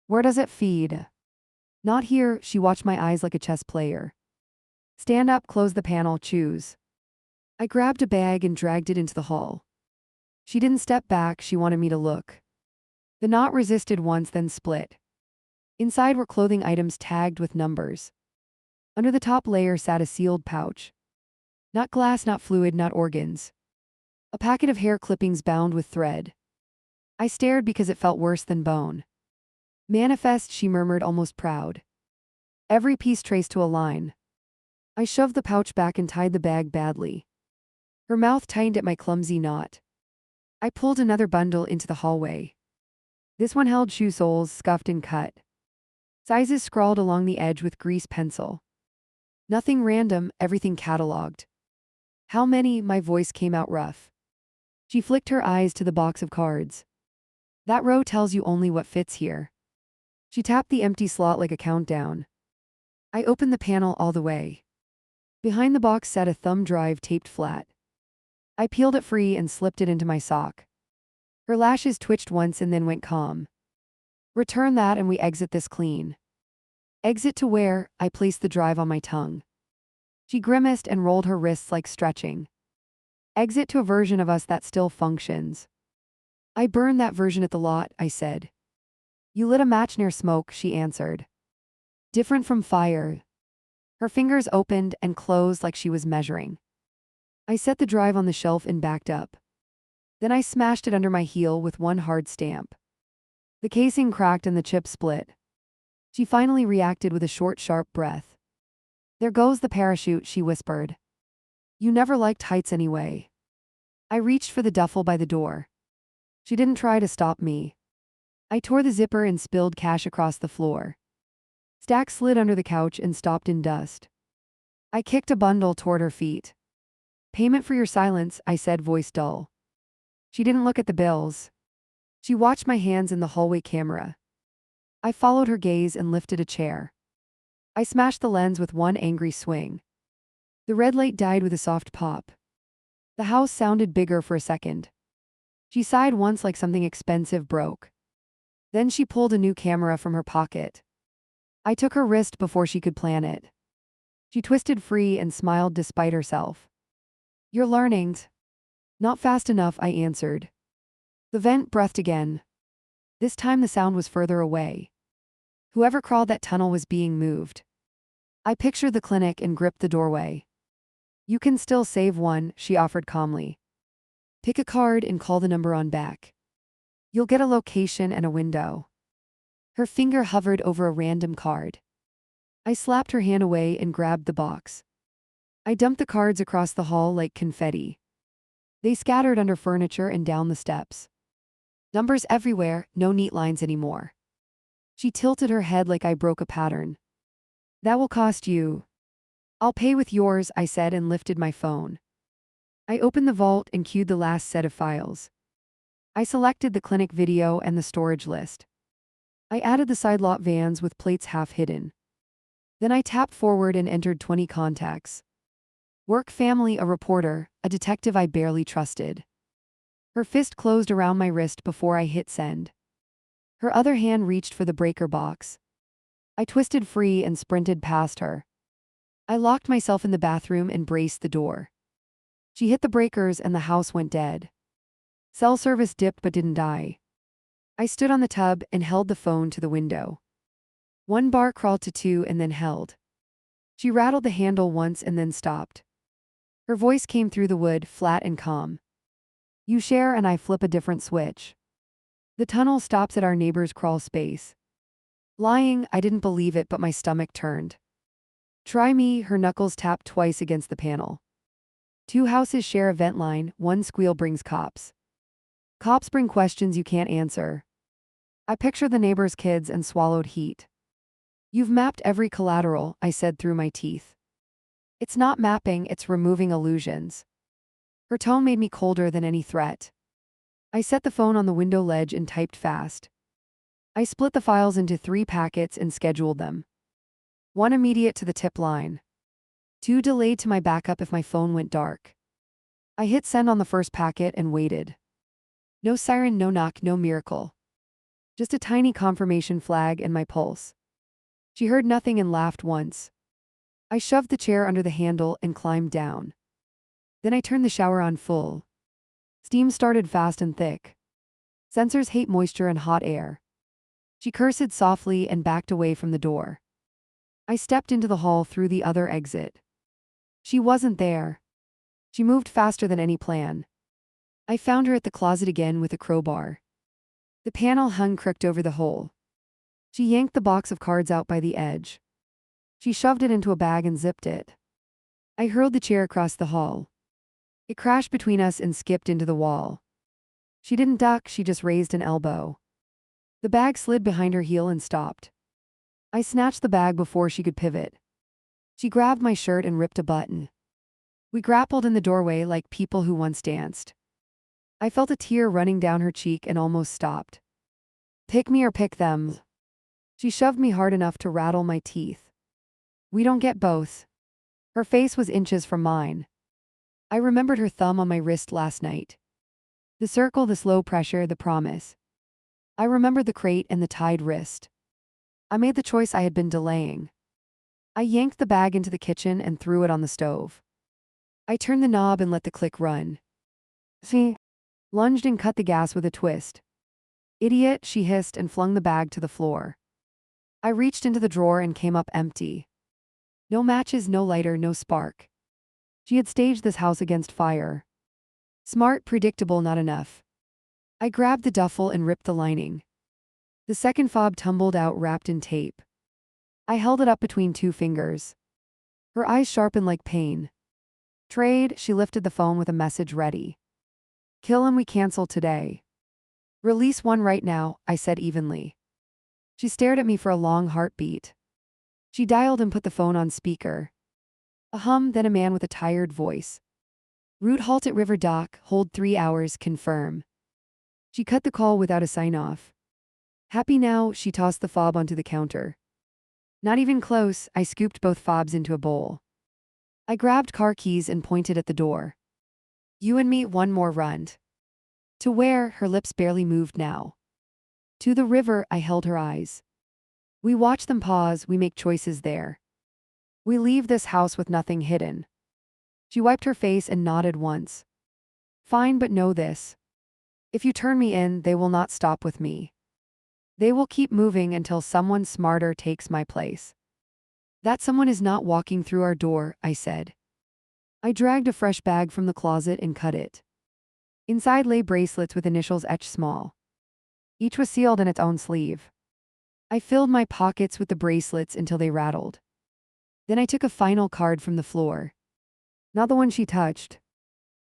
Where does it feed? Not here, she watched my eyes like a chess player. Stand up, close the panel, choose. I grabbed a bag and dragged it into the hall. She didn't step back, she wanted me to look. The knot resisted once, then split. Inside were clothing items tagged with numbers. Under the top layer sat a sealed pouch. Not glass, not fluid, not organs. A packet of hair clippings bound with thread. I stared because it felt worse than bone. Manifest, she murmured, almost proud. Every piece traced to a line. I shoved the pouch back and tied the bag badly. Her mouth tightened at my clumsy knot. I pulled another bundle into the hallway. This one held shoe soles, scuffed and cut. Sizes scrawled along the edge with grease pencil. Nothing random, everything catalogued. How many? My voice came out rough. She flicked her eyes to the box of cards. That row tells you only what fits here. She tapped the empty slot like a countdown. I opened the panel all the way. Behind the box sat a thumb drive taped flat. I peeled it free and slipped it into my sock. Her lashes twitched once and then went calm. Return that and we exit this clean. Exit to where? I placed the drive on my tongue. She grimaced and rolled her wrists like stretching. Exit to a version of us that still functions. I burned that version at the lot, I said. You lit a match near smoke, she answered. Different from fire. Her fingers opened and closed like she was measuring. I set the drive on the shelf and backed up. Then I smashed it under my heel with one hard stamp. The casing cracked and the chip split. She finally reacted with a short, sharp breath. There goes the parachute, she whispered. You never liked heights anyway. I reached for the duffel by the door. She didn't try to stop me. I tore the zipper and spilled cash across the floor. Stack slid under the couch and stopped in dust. I kicked a bundle toward her feet. Payment for your silence, I said, voice dull. She didn't look at the bills. She watched my hands in the hallway camera. I followed her gaze and lifted a chair. I smashed the lens with one angry swing. The red light died with a soft pop. The house sounded bigger for a second. She sighed once like something expensive broke. Then she pulled a new camera from her pocket. I took her wrist before she could plan it. She twisted free and smiled despite herself. You're learning. Not fast enough, I answered. The vent breathed again. This time the sound was further away. Whoever crawled that tunnel was being moved. I pictured the clinic and gripped the doorway. You can still save one, she offered calmly. Pick a card and call the number on back. You'll get a location and a window. Her finger hovered over a random card. I slapped her hand away and grabbed the box. I dumped the cards across the hall like confetti. They scattered under furniture and down the steps. Numbers everywhere, no neat lines anymore. She tilted her head like I broke a pattern. That will cost you. I'll pay with yours, I said and lifted my phone. I opened the vault and queued the last set of files. I selected the clinic video and the storage list. I added the side lot vans with plates half hidden. Then I tapped forward and entered 20 contacts. Work family, a reporter, a detective I barely trusted. Her fist closed around my wrist before I hit send. Her other hand reached for the breaker box. I twisted free and sprinted past her. I locked myself in the bathroom and braced the door. She hit the breakers and the house went dead. Cell service dipped but didn't die. I stood on the tub and held the phone to the window. One bar crawled to two and then held. She rattled the handle once and then stopped. Her voice came through the wood, flat and calm. You share and I flip a different switch. The tunnel stops at our neighbor's crawl space. Lying, I didn't believe it, but my stomach turned. Try me, her knuckles tapped twice against the panel. Two houses share a vent line, one squeal brings cops. Cops bring questions you can't answer. I pictured the neighbor's kids and swallowed heat. You've mapped every collateral, I said through my teeth. It's not mapping, it's removing illusions. Her tone made me colder than any threat. I set the phone on the window ledge and typed fast. I split the files into 3 packets and scheduled them. 1 immediate to the tip line. 2 delayed to my backup if my phone went dark. I hit send on the first packet and waited. No siren, no knock, no miracle. Just a tiny confirmation flag and my pulse. She heard nothing and laughed once. I shoved the chair under the handle and climbed down. Then I turned the shower on full. Steam started fast and thick. Sensors hate moisture and hot air. She cursed softly and backed away from the door. I stepped into the hall through the other exit. She wasn't there. She moved faster than any plan. I found her at the closet again with a crowbar. The panel hung crooked over the hole. She yanked the box of cards out by the edge. She shoved it into a bag and zipped it. I hurled the chair across the hall. It crashed between us and skipped into the wall. She didn't duck, she just raised an elbow. The bag slid behind her heel and stopped. I snatched the bag before she could pivot. She grabbed my shirt and ripped a button. We grappled in the doorway like people who once danced. I felt a tear running down her cheek and almost stopped. Pick me or pick them. She shoved me hard enough to rattle my teeth. We don't get both. Her face was inches from mine. I remembered her thumb on my wrist last night. The circle, the slow pressure, the promise. I remembered the crate and the tied wrist. I made the choice I had been delaying. I yanked the bag into the kitchen and threw it on the stove. I turned the knob and let the click run. She lunged and cut the gas with a twist. Idiot, she hissed and flung the bag to the floor. I reached into the drawer and came up empty. No matches, no lighter, no spark. She had staged this house against fire. Smart, predictable, not enough. I grabbed the duffel and ripped the lining. The second fob tumbled out wrapped in tape. I held it up between 2 fingers. Her eyes sharpened like pain. Trade, she lifted the phone with a message ready. Kill him, we cancel today. Release one right now, I said evenly. She stared at me for a long heartbeat. She dialed and put the phone on speaker. A hum, then a man with a tired voice. Route halt at River Dock, hold 3 hours, confirm. She cut the call without a sign-off. Happy now, she tossed the fob onto the counter. Not even close, I scooped both fobs into a bowl. I grabbed car keys and pointed at the door. You and me, one more run. To where? Her lips barely moved now. To the river, I held her eyes. We watch them pause, we make choices there. We leave this house with nothing hidden. She wiped her face and nodded once. Fine, but know this. If you turn me in, they will not stop with me. They will keep moving until someone smarter takes my place. That someone is not walking through our door, I said. I dragged a fresh bag from the closet and cut it. Inside lay bracelets with initials etched small. Each was sealed in its own sleeve. I filled my pockets with the bracelets until they rattled. Then I took a final card from the floor. Not the one she touched.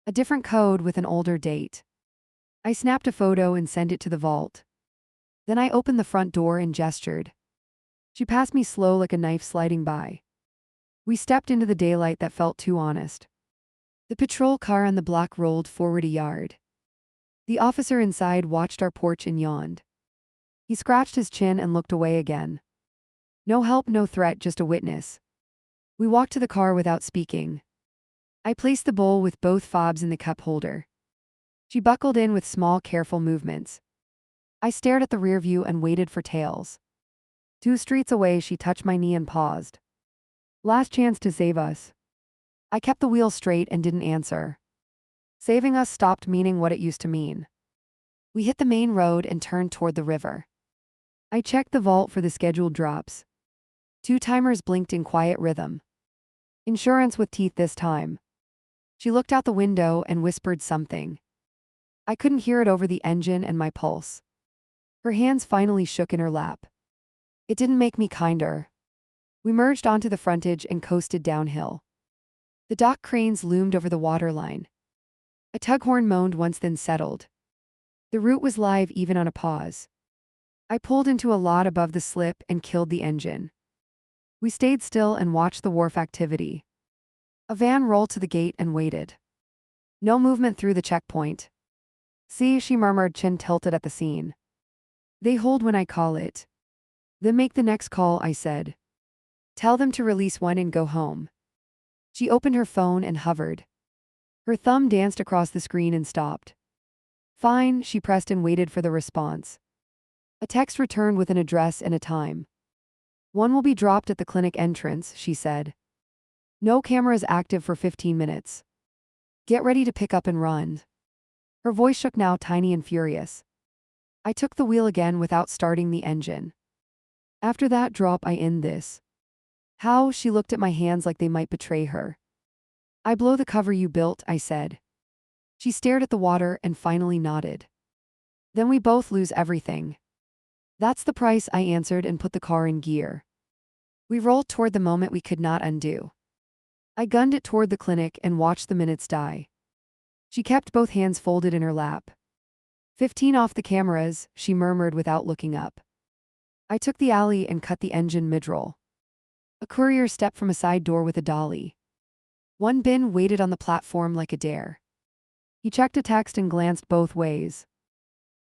A different code with an older date. I snapped a photo and sent it to the vault. Then I opened the front door and gestured. She passed me slow like a knife sliding by. We stepped into the daylight that felt too honest. The patrol car on the block rolled forward a yard. The officer inside watched our porch and yawned. He scratched his chin and looked away again. No help, no threat, just a witness. We walked to the car without speaking. I placed the bowl with both fobs in the cup holder. She buckled in with small, careful movements. I stared at the rear view and waited for tails. 2 streets away, she touched my knee and paused. Last chance to save us. I kept the wheel straight and didn't answer. Saving us stopped meaning what it used to mean. We hit the main road and turned toward the river. I checked the vault for the scheduled drops. 2 timers blinked in quiet rhythm. Insurance with teeth this time. She looked out the window and whispered something. I couldn't hear it over the engine and my pulse. Her hands finally shook in her lap. It didn't make me kinder. We merged onto the frontage and coasted downhill. The dock cranes loomed over the waterline. A tug horn moaned once, then settled. The route was live even on a pause. I pulled into a lot above the slip and killed the engine. We stayed still and watched the wharf activity. A van rolled to the gate and waited. No movement through the checkpoint. See, she murmured, chin tilted at the scene. They hold when I call it. Then make the next call, I said. Tell them to release one and go home. She opened her phone and hovered. Her thumb danced across the screen and stopped. Fine, she pressed and waited for the response. A text returned with an address and a time. One will be dropped at the clinic entrance, she said. No cameras active for 15 minutes. Get ready to pick up and run. Her voice shook, now tiny and furious. I took the wheel again without starting the engine. After that drop, I end this. How? She looked at my hands like they might betray her. I blow the cover you built, I said. She stared at the water and finally nodded. Then we both lose everything. That's the price, I answered and put the car in gear. We rolled toward the moment we could not undo. I gunned it toward the clinic and watched the minutes die. She kept both hands folded in her lap. 15 off the cameras, she murmured without looking up. I took the alley and cut the engine mid-roll. A courier stepped from a side door with a dolly. One bin waited on the platform like a dare. He checked a text and glanced both ways.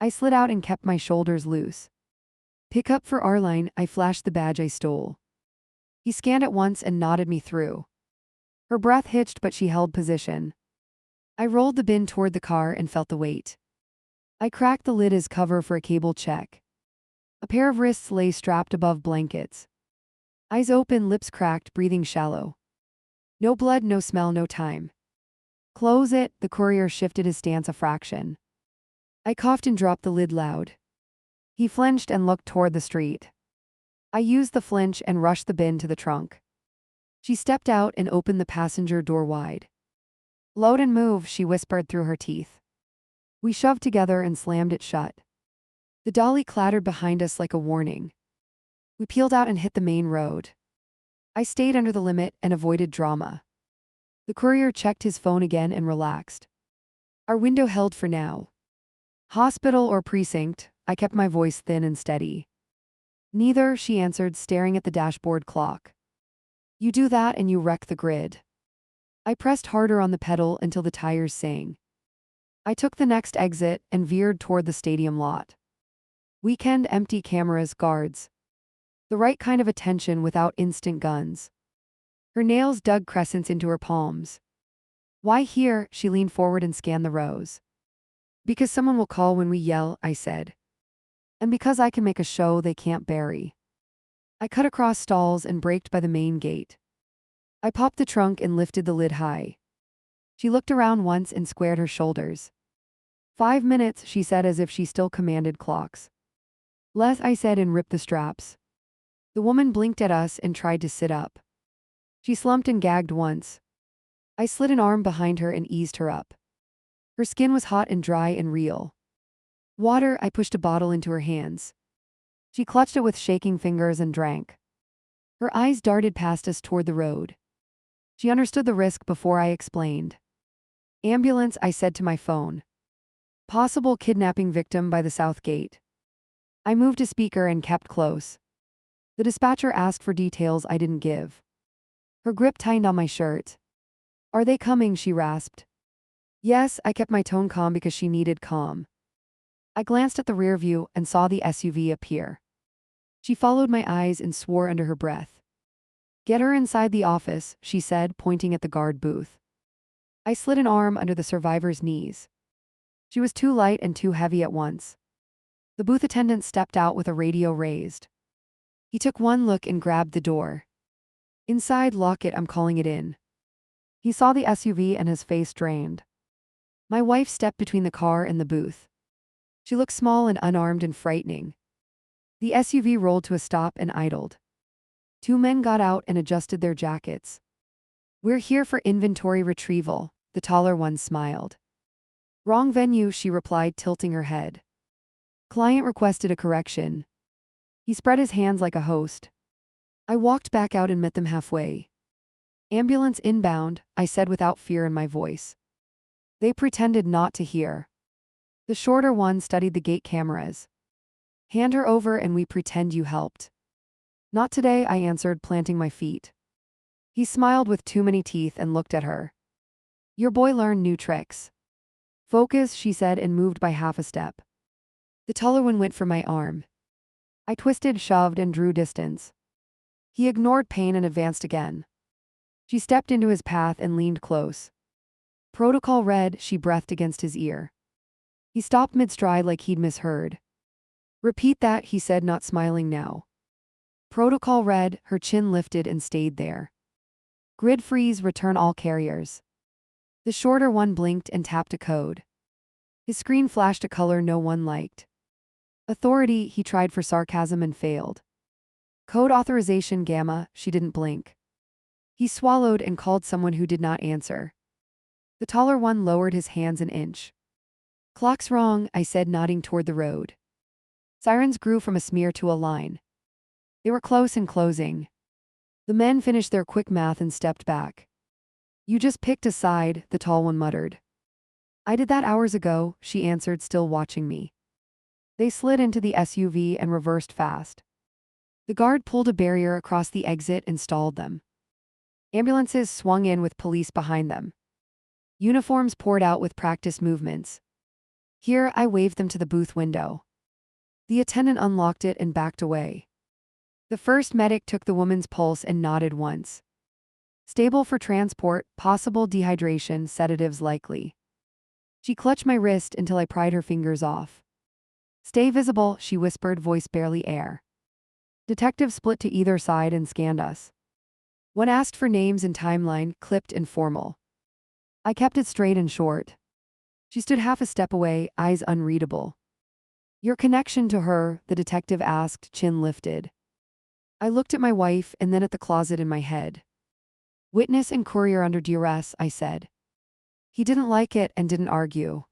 I slid out and kept my shoulders loose. Pick up for Arline, I flashed the badge I stole. He scanned it once and nodded me through. Her breath hitched, but she held position. I rolled the bin toward the car and felt the weight. I cracked the lid as cover for a cable check. A pair of wrists lay strapped above blankets. Eyes open, lips cracked, breathing shallow. No blood, no smell, no time. Close it, the courier shifted his stance a fraction. I coughed and dropped the lid loud. He flinched and looked toward the street. I used the flinch and rushed the bin to the trunk. She stepped out and opened the passenger door wide. Load and move, she whispered through her teeth. We shoved together and slammed it shut. The dolly clattered behind us like a warning. We peeled out and hit the main road. I stayed under the limit and avoided drama. The courier checked his phone again and relaxed. Our window held for now. Hospital or precinct, I kept my voice thin and steady. Neither, she answered, staring at the dashboard clock. You do that and you wreck the grid. I pressed harder on the pedal until the tires sang. I took the next exit and veered toward the stadium lot. Weekend, empty, cameras, guards. The right kind of attention without instant guns. Her nails dug crescents into her palms. Why here? She leaned forward and scanned the rows. Because someone will call when we yell, I said. And because I can make a show they can't bury. I cut across stalls and braked by the main gate. I popped the trunk and lifted the lid high. She looked around once and squared her shoulders. 5 minutes, she said as if she still commanded clocks. Less, I said, and ripped the straps. The woman blinked at us and tried to sit up. She slumped and gagged once. I slid an arm behind her and eased her up. Her skin was hot and dry and real. Water, I pushed a bottle into her hands. She clutched it with shaking fingers and drank. Her eyes darted past us toward the road. She understood the risk before I explained. Ambulance, I said to my phone. Possible kidnapping victim by the south gate. I moved to speaker and kept close. The dispatcher asked for details I didn't give. Her grip tightened on my shirt. Are they coming? She rasped. Yes, I kept my tone calm because she needed calm. I glanced at the rear view and saw the SUV appear. She followed my eyes and swore under her breath. Get her inside the office, she said, pointing at the guard booth. I slid an arm under the survivor's knees. She was too light and too heavy at once. The booth attendant stepped out with a radio raised. He took one look and grabbed the door. Inside, lock it, I'm calling it in. He saw the SUV and his face drained. My wife stepped between the car and the booth. She looked small and unarmed and frightening. The SUV rolled to a stop and idled. Two men got out and adjusted their jackets. We're here for inventory retrieval, the taller one smiled. Wrong venue, she replied, tilting her head. Client requested a correction. He spread his hands like a host. I walked back out and met them halfway. Ambulance inbound, I said without fear in my voice. They pretended not to hear. The shorter one studied the gate cameras. Hand her over and we pretend you helped. Not today, I answered, planting my feet. He smiled with too many teeth and looked at her. Your boy learned new tricks. Focus, she said, and moved by half a step. The taller one went for my arm. I twisted, shoved, and drew distance. He ignored pain and advanced again. She stepped into his path and leaned close. Protocol red, she breathed against his ear. He stopped mid-stride like he'd misheard. Repeat that, he said, not smiling now. Protocol red, her chin lifted and stayed there. Grid freeze, return all carriers. The shorter one blinked and tapped a code. His screen flashed a color no one liked. Authority, he tried for sarcasm and failed. Code authorization gamma, she didn't blink. He swallowed and called someone who did not answer. The taller one lowered his hands an inch. Clock's wrong, I said, nodding toward the road. Sirens grew from a smear to a line. They were close and closing. The men finished their quick math and stepped back. You just picked a side, the tall one muttered. I did that hours ago, she answered, still watching me. They slid into the SUV and reversed fast. The guard pulled a barrier across the exit and stalled them. Ambulances swung in with police behind them. Uniforms poured out with practiced movements. Here, I waved them to the booth window. The attendant unlocked it and backed away. The first medic took the woman's pulse and nodded once. Stable for transport, possible dehydration, sedatives likely. She clutched my wrist until I pried her fingers off. Stay visible, she whispered, voice barely air. Detectives split to either side and scanned us. One asked for names and timeline, clipped and formal. I kept it straight and short. She stood half a step away, eyes unreadable. Your connection to her, the detective asked, chin lifted. I looked at my wife and then at the closet in my head. Witness and courier under duress, I said. He didn't like it and didn't argue.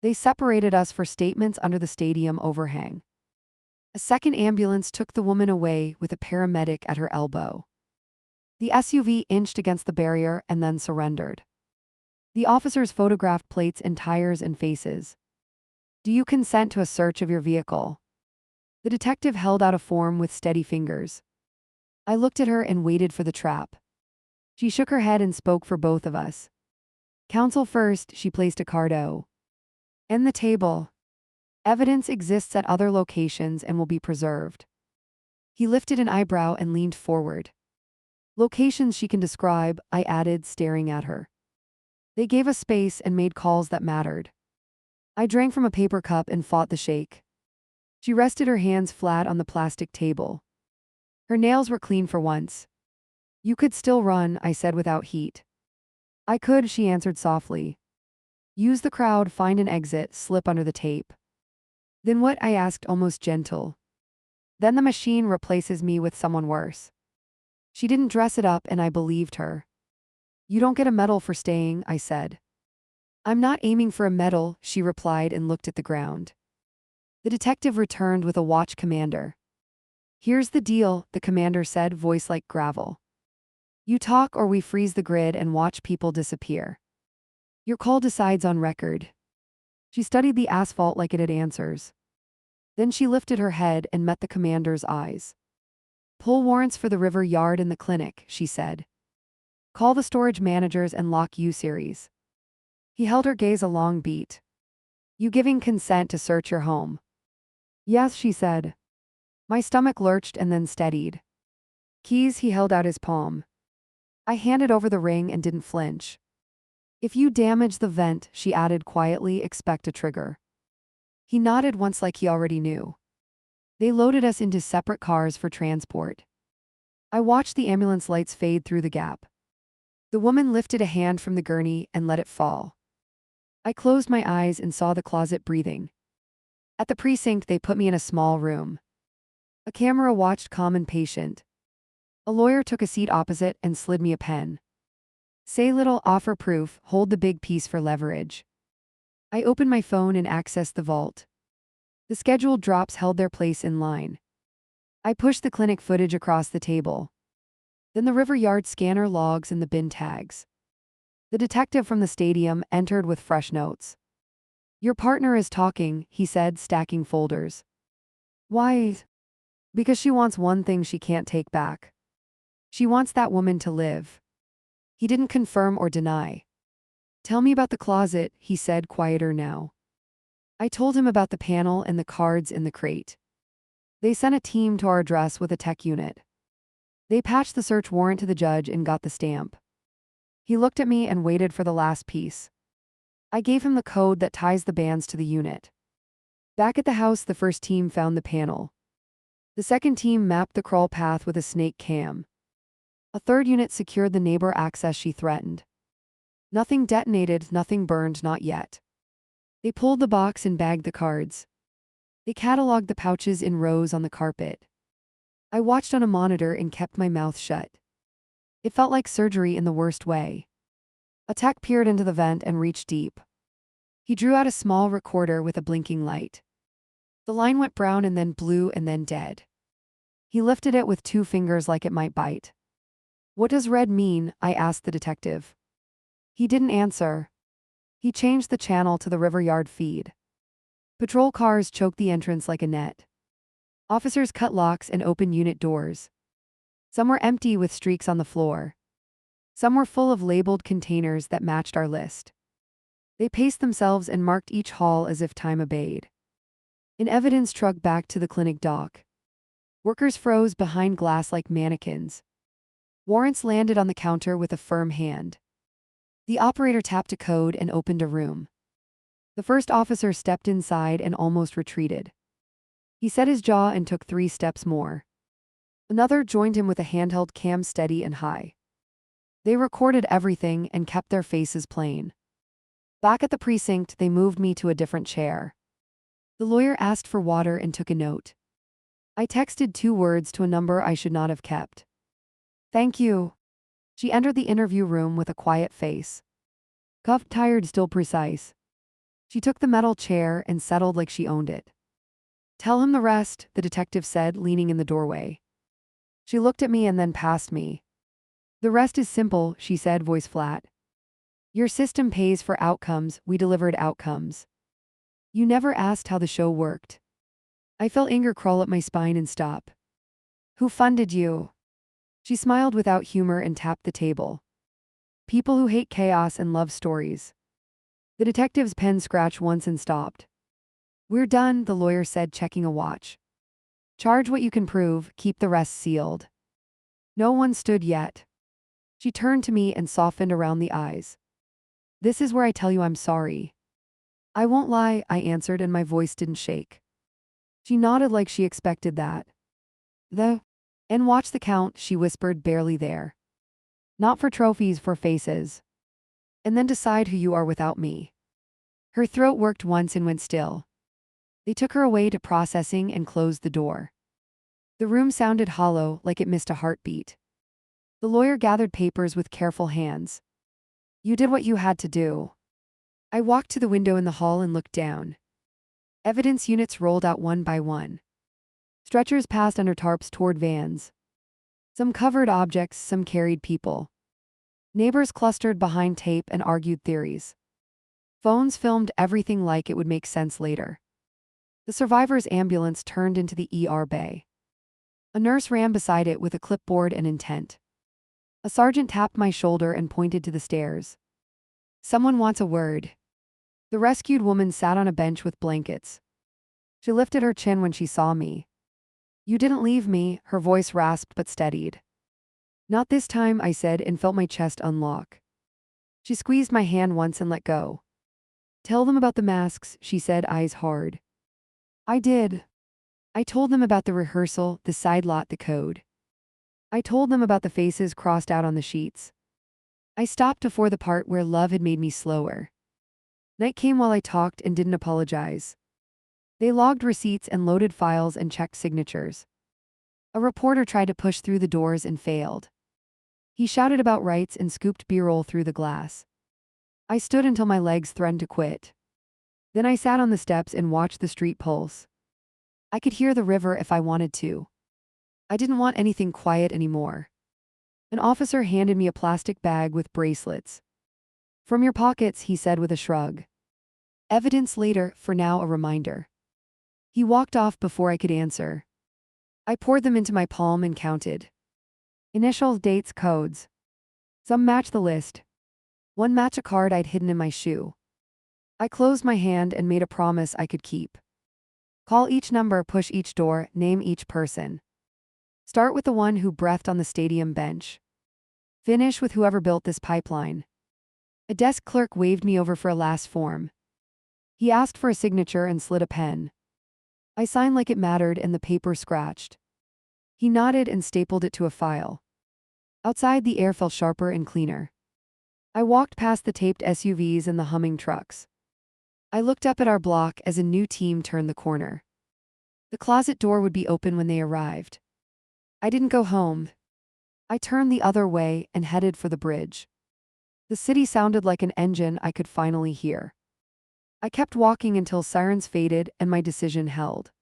They separated us for statements under the stadium overhang. A second ambulance took the woman away with a paramedic at her elbow. The SUV inched against the barrier and then surrendered. The officers photographed plates and tires and faces. Do you consent to a search of your vehicle? The detective held out a form with steady fingers. I looked at her and waited for the trap. She shook her head and spoke for both of us. Counsel first, she placed a card O. End the table. Evidence exists at other locations and will be preserved. He lifted an eyebrow and leaned forward. Locations she can describe, I added, staring at her. They gave us space and made calls that mattered. I drank from a paper cup and fought the shake. She rested her hands flat on the plastic table. Her nails were clean for once. You could still run, I said without heat. I could, she answered softly. Use the crowd, find an exit, slip under the tape. Then what? I asked, almost gentle. Then the machine replaces me with someone worse. She didn't dress it up and I believed her. You don't get a medal for staying, I said. I'm not aiming for a medal, she replied and looked at the ground. The detective returned with a watch commander. Here's the deal, the commander said, voice like gravel. You talk or we freeze the grid and watch people disappear. Your call decides on record. She studied the asphalt like it had answers. Then she lifted her head and met the commander's eyes. Pull warrants for the river yard and the clinic, she said. Call the storage managers and lock U-series. He held her gaze a long beat. You giving consent to search your home? Yes, she said. My stomach lurched and then steadied. Keys, he held out his palm. I handed over the ring and didn't flinch. If you damage the vent, she added quietly, expect a trigger. He nodded once like he already knew. They loaded us into separate cars for transport. I watched the ambulance lights fade through the gap. The woman lifted a hand from the gurney and let it fall. I closed my eyes and saw the closet breathing. At the precinct, they put me in a small room. A camera watched, calm and patient. A lawyer took a seat opposite and slid me a pen. Say little, offer proof, hold the big piece for leverage. I opened my phone and accessed the vault. The scheduled drops held their place in line. I pushed the clinic footage across the table. Then the river yard scanner logs and the bin tags. The detective from the stadium entered with fresh notes. Your partner is talking, he said, stacking folders. Why? Because she wants one thing she can't take back. She wants that woman to live. He didn't confirm or deny. Tell me about the closet, he said, quieter now. I told him about the panel and the cards in the crate. They sent a team to our address with a tech unit. They patched the search warrant to the judge and got the stamp. He looked at me and waited for the last piece. I gave him the code that ties the bands to the unit. Back at the house, the first team found the panel. The second team mapped the crawl path with a snake cam. A third unit secured the neighbor access she threatened. Nothing detonated, nothing burned, not yet. They pulled the box and bagged the cards. They cataloged the pouches in rows on the carpet. I watched on a monitor and kept my mouth shut. It felt like surgery in the worst way. A tech peered into the vent and reached deep. He drew out a small recorder with a blinking light. The line went brown and then blue and then dead. He lifted it with 2 fingers like it might bite. What does red mean? I asked the detective. He didn't answer. He changed the channel to the river yard feed. Patrol cars choked the entrance like a net. Officers cut locks and opened unit doors. Some were empty with streaks on the floor. Some were full of labeled containers that matched our list. They paced themselves and marked each hall as if time obeyed. An evidence truck backed to the clinic dock. Workers froze behind glass like mannequins. Warrants landed on the counter with a firm hand. The operator tapped a code and opened a room. The first officer stepped inside and almost retreated. He set his jaw and took 3 steps more. Another joined him with a handheld cam, steady and high. They recorded everything and kept their faces plain. Back at the precinct, they moved me to a different chair. The lawyer asked for water and took a note. I texted 2 words to a number I should not have kept. Thank you. She entered the interview room with a quiet face. Cuffed, tired, still precise. She took the metal chair and settled like she owned it. Tell him the rest, the detective said, leaning in the doorway. She looked at me and then past me. The rest is simple, she said, voice flat. Your system pays for outcomes, we delivered outcomes. You never asked how the show worked. I felt anger crawl up my spine and stop. Who funded you? She smiled without humor and tapped the table. People who hate chaos and love stories. The detective's pen scratched once and stopped. We're done, the lawyer said, checking a watch. Charge what you can prove, keep the rest sealed. No one stood yet. She turned to me and softened around the eyes. This is where I tell you I'm sorry. I won't lie, I answered, and my voice didn't shake. She nodded like she expected that. The And watch the count, she whispered, barely there. Not for trophies, for faces. And then decide who you are without me. Her throat worked once and went still. They took her away to processing and closed the door. The room sounded hollow, like it missed a heartbeat. The lawyer gathered papers with careful hands. You did what you had to do. I walked to the window in the hall and looked down. Evidence units rolled out one by one. Stretchers passed under tarps toward vans. Some covered objects, some carried people. Neighbors clustered behind tape and argued theories. Phones filmed everything like it would make sense later. The survivor's ambulance turned into the ER bay. A nurse ran beside it with a clipboard and intent. A sergeant tapped my shoulder and pointed to the stairs. Someone wants a word. The rescued woman sat on a bench with blankets. She lifted her chin when she saw me. You didn't leave me, her voice rasped but steadied. Not this time, I said, and felt my chest unlock. She squeezed my hand once and let go. Tell them about the masks, she said, eyes hard. I did. I told them about the rehearsal, the side lot, the code. I told them about the faces crossed out on the sheets. I stopped before the part where love had made me slower. Night came while I talked and didn't apologize. They logged receipts and loaded files and checked signatures. A reporter tried to push through the doors and failed. He shouted about rights and scooped B-roll through the glass. I stood until my legs threatened to quit. Then I sat on the steps and watched the street pulse. I could hear the river if I wanted to. I didn't want anything quiet anymore. An officer handed me a plastic bag with bracelets. From your pockets, he said with a shrug. Evidence later, for now a reminder. He walked off before I could answer. I poured them into my palm and counted. Initials, dates, codes. Some matched the list. One matched a card I'd hidden in my shoe. I closed my hand and made a promise I could keep. Call each number, push each door, name each person. Start with the one who breathed on the stadium bench. Finish with whoever built this pipeline. A desk clerk waved me over for a last form. He asked for a signature and slid a pen. I signed like it mattered and the paper scratched. He nodded and stapled it to a file. Outside, the air felt sharper and cleaner. I walked past the taped SUVs and the humming trucks. I looked up at our block as a new team turned the corner. The closet door would be open when they arrived. I didn't go home. I turned the other way and headed for the bridge. The city sounded like an engine I could finally hear. I kept walking until sirens faded and my decision held.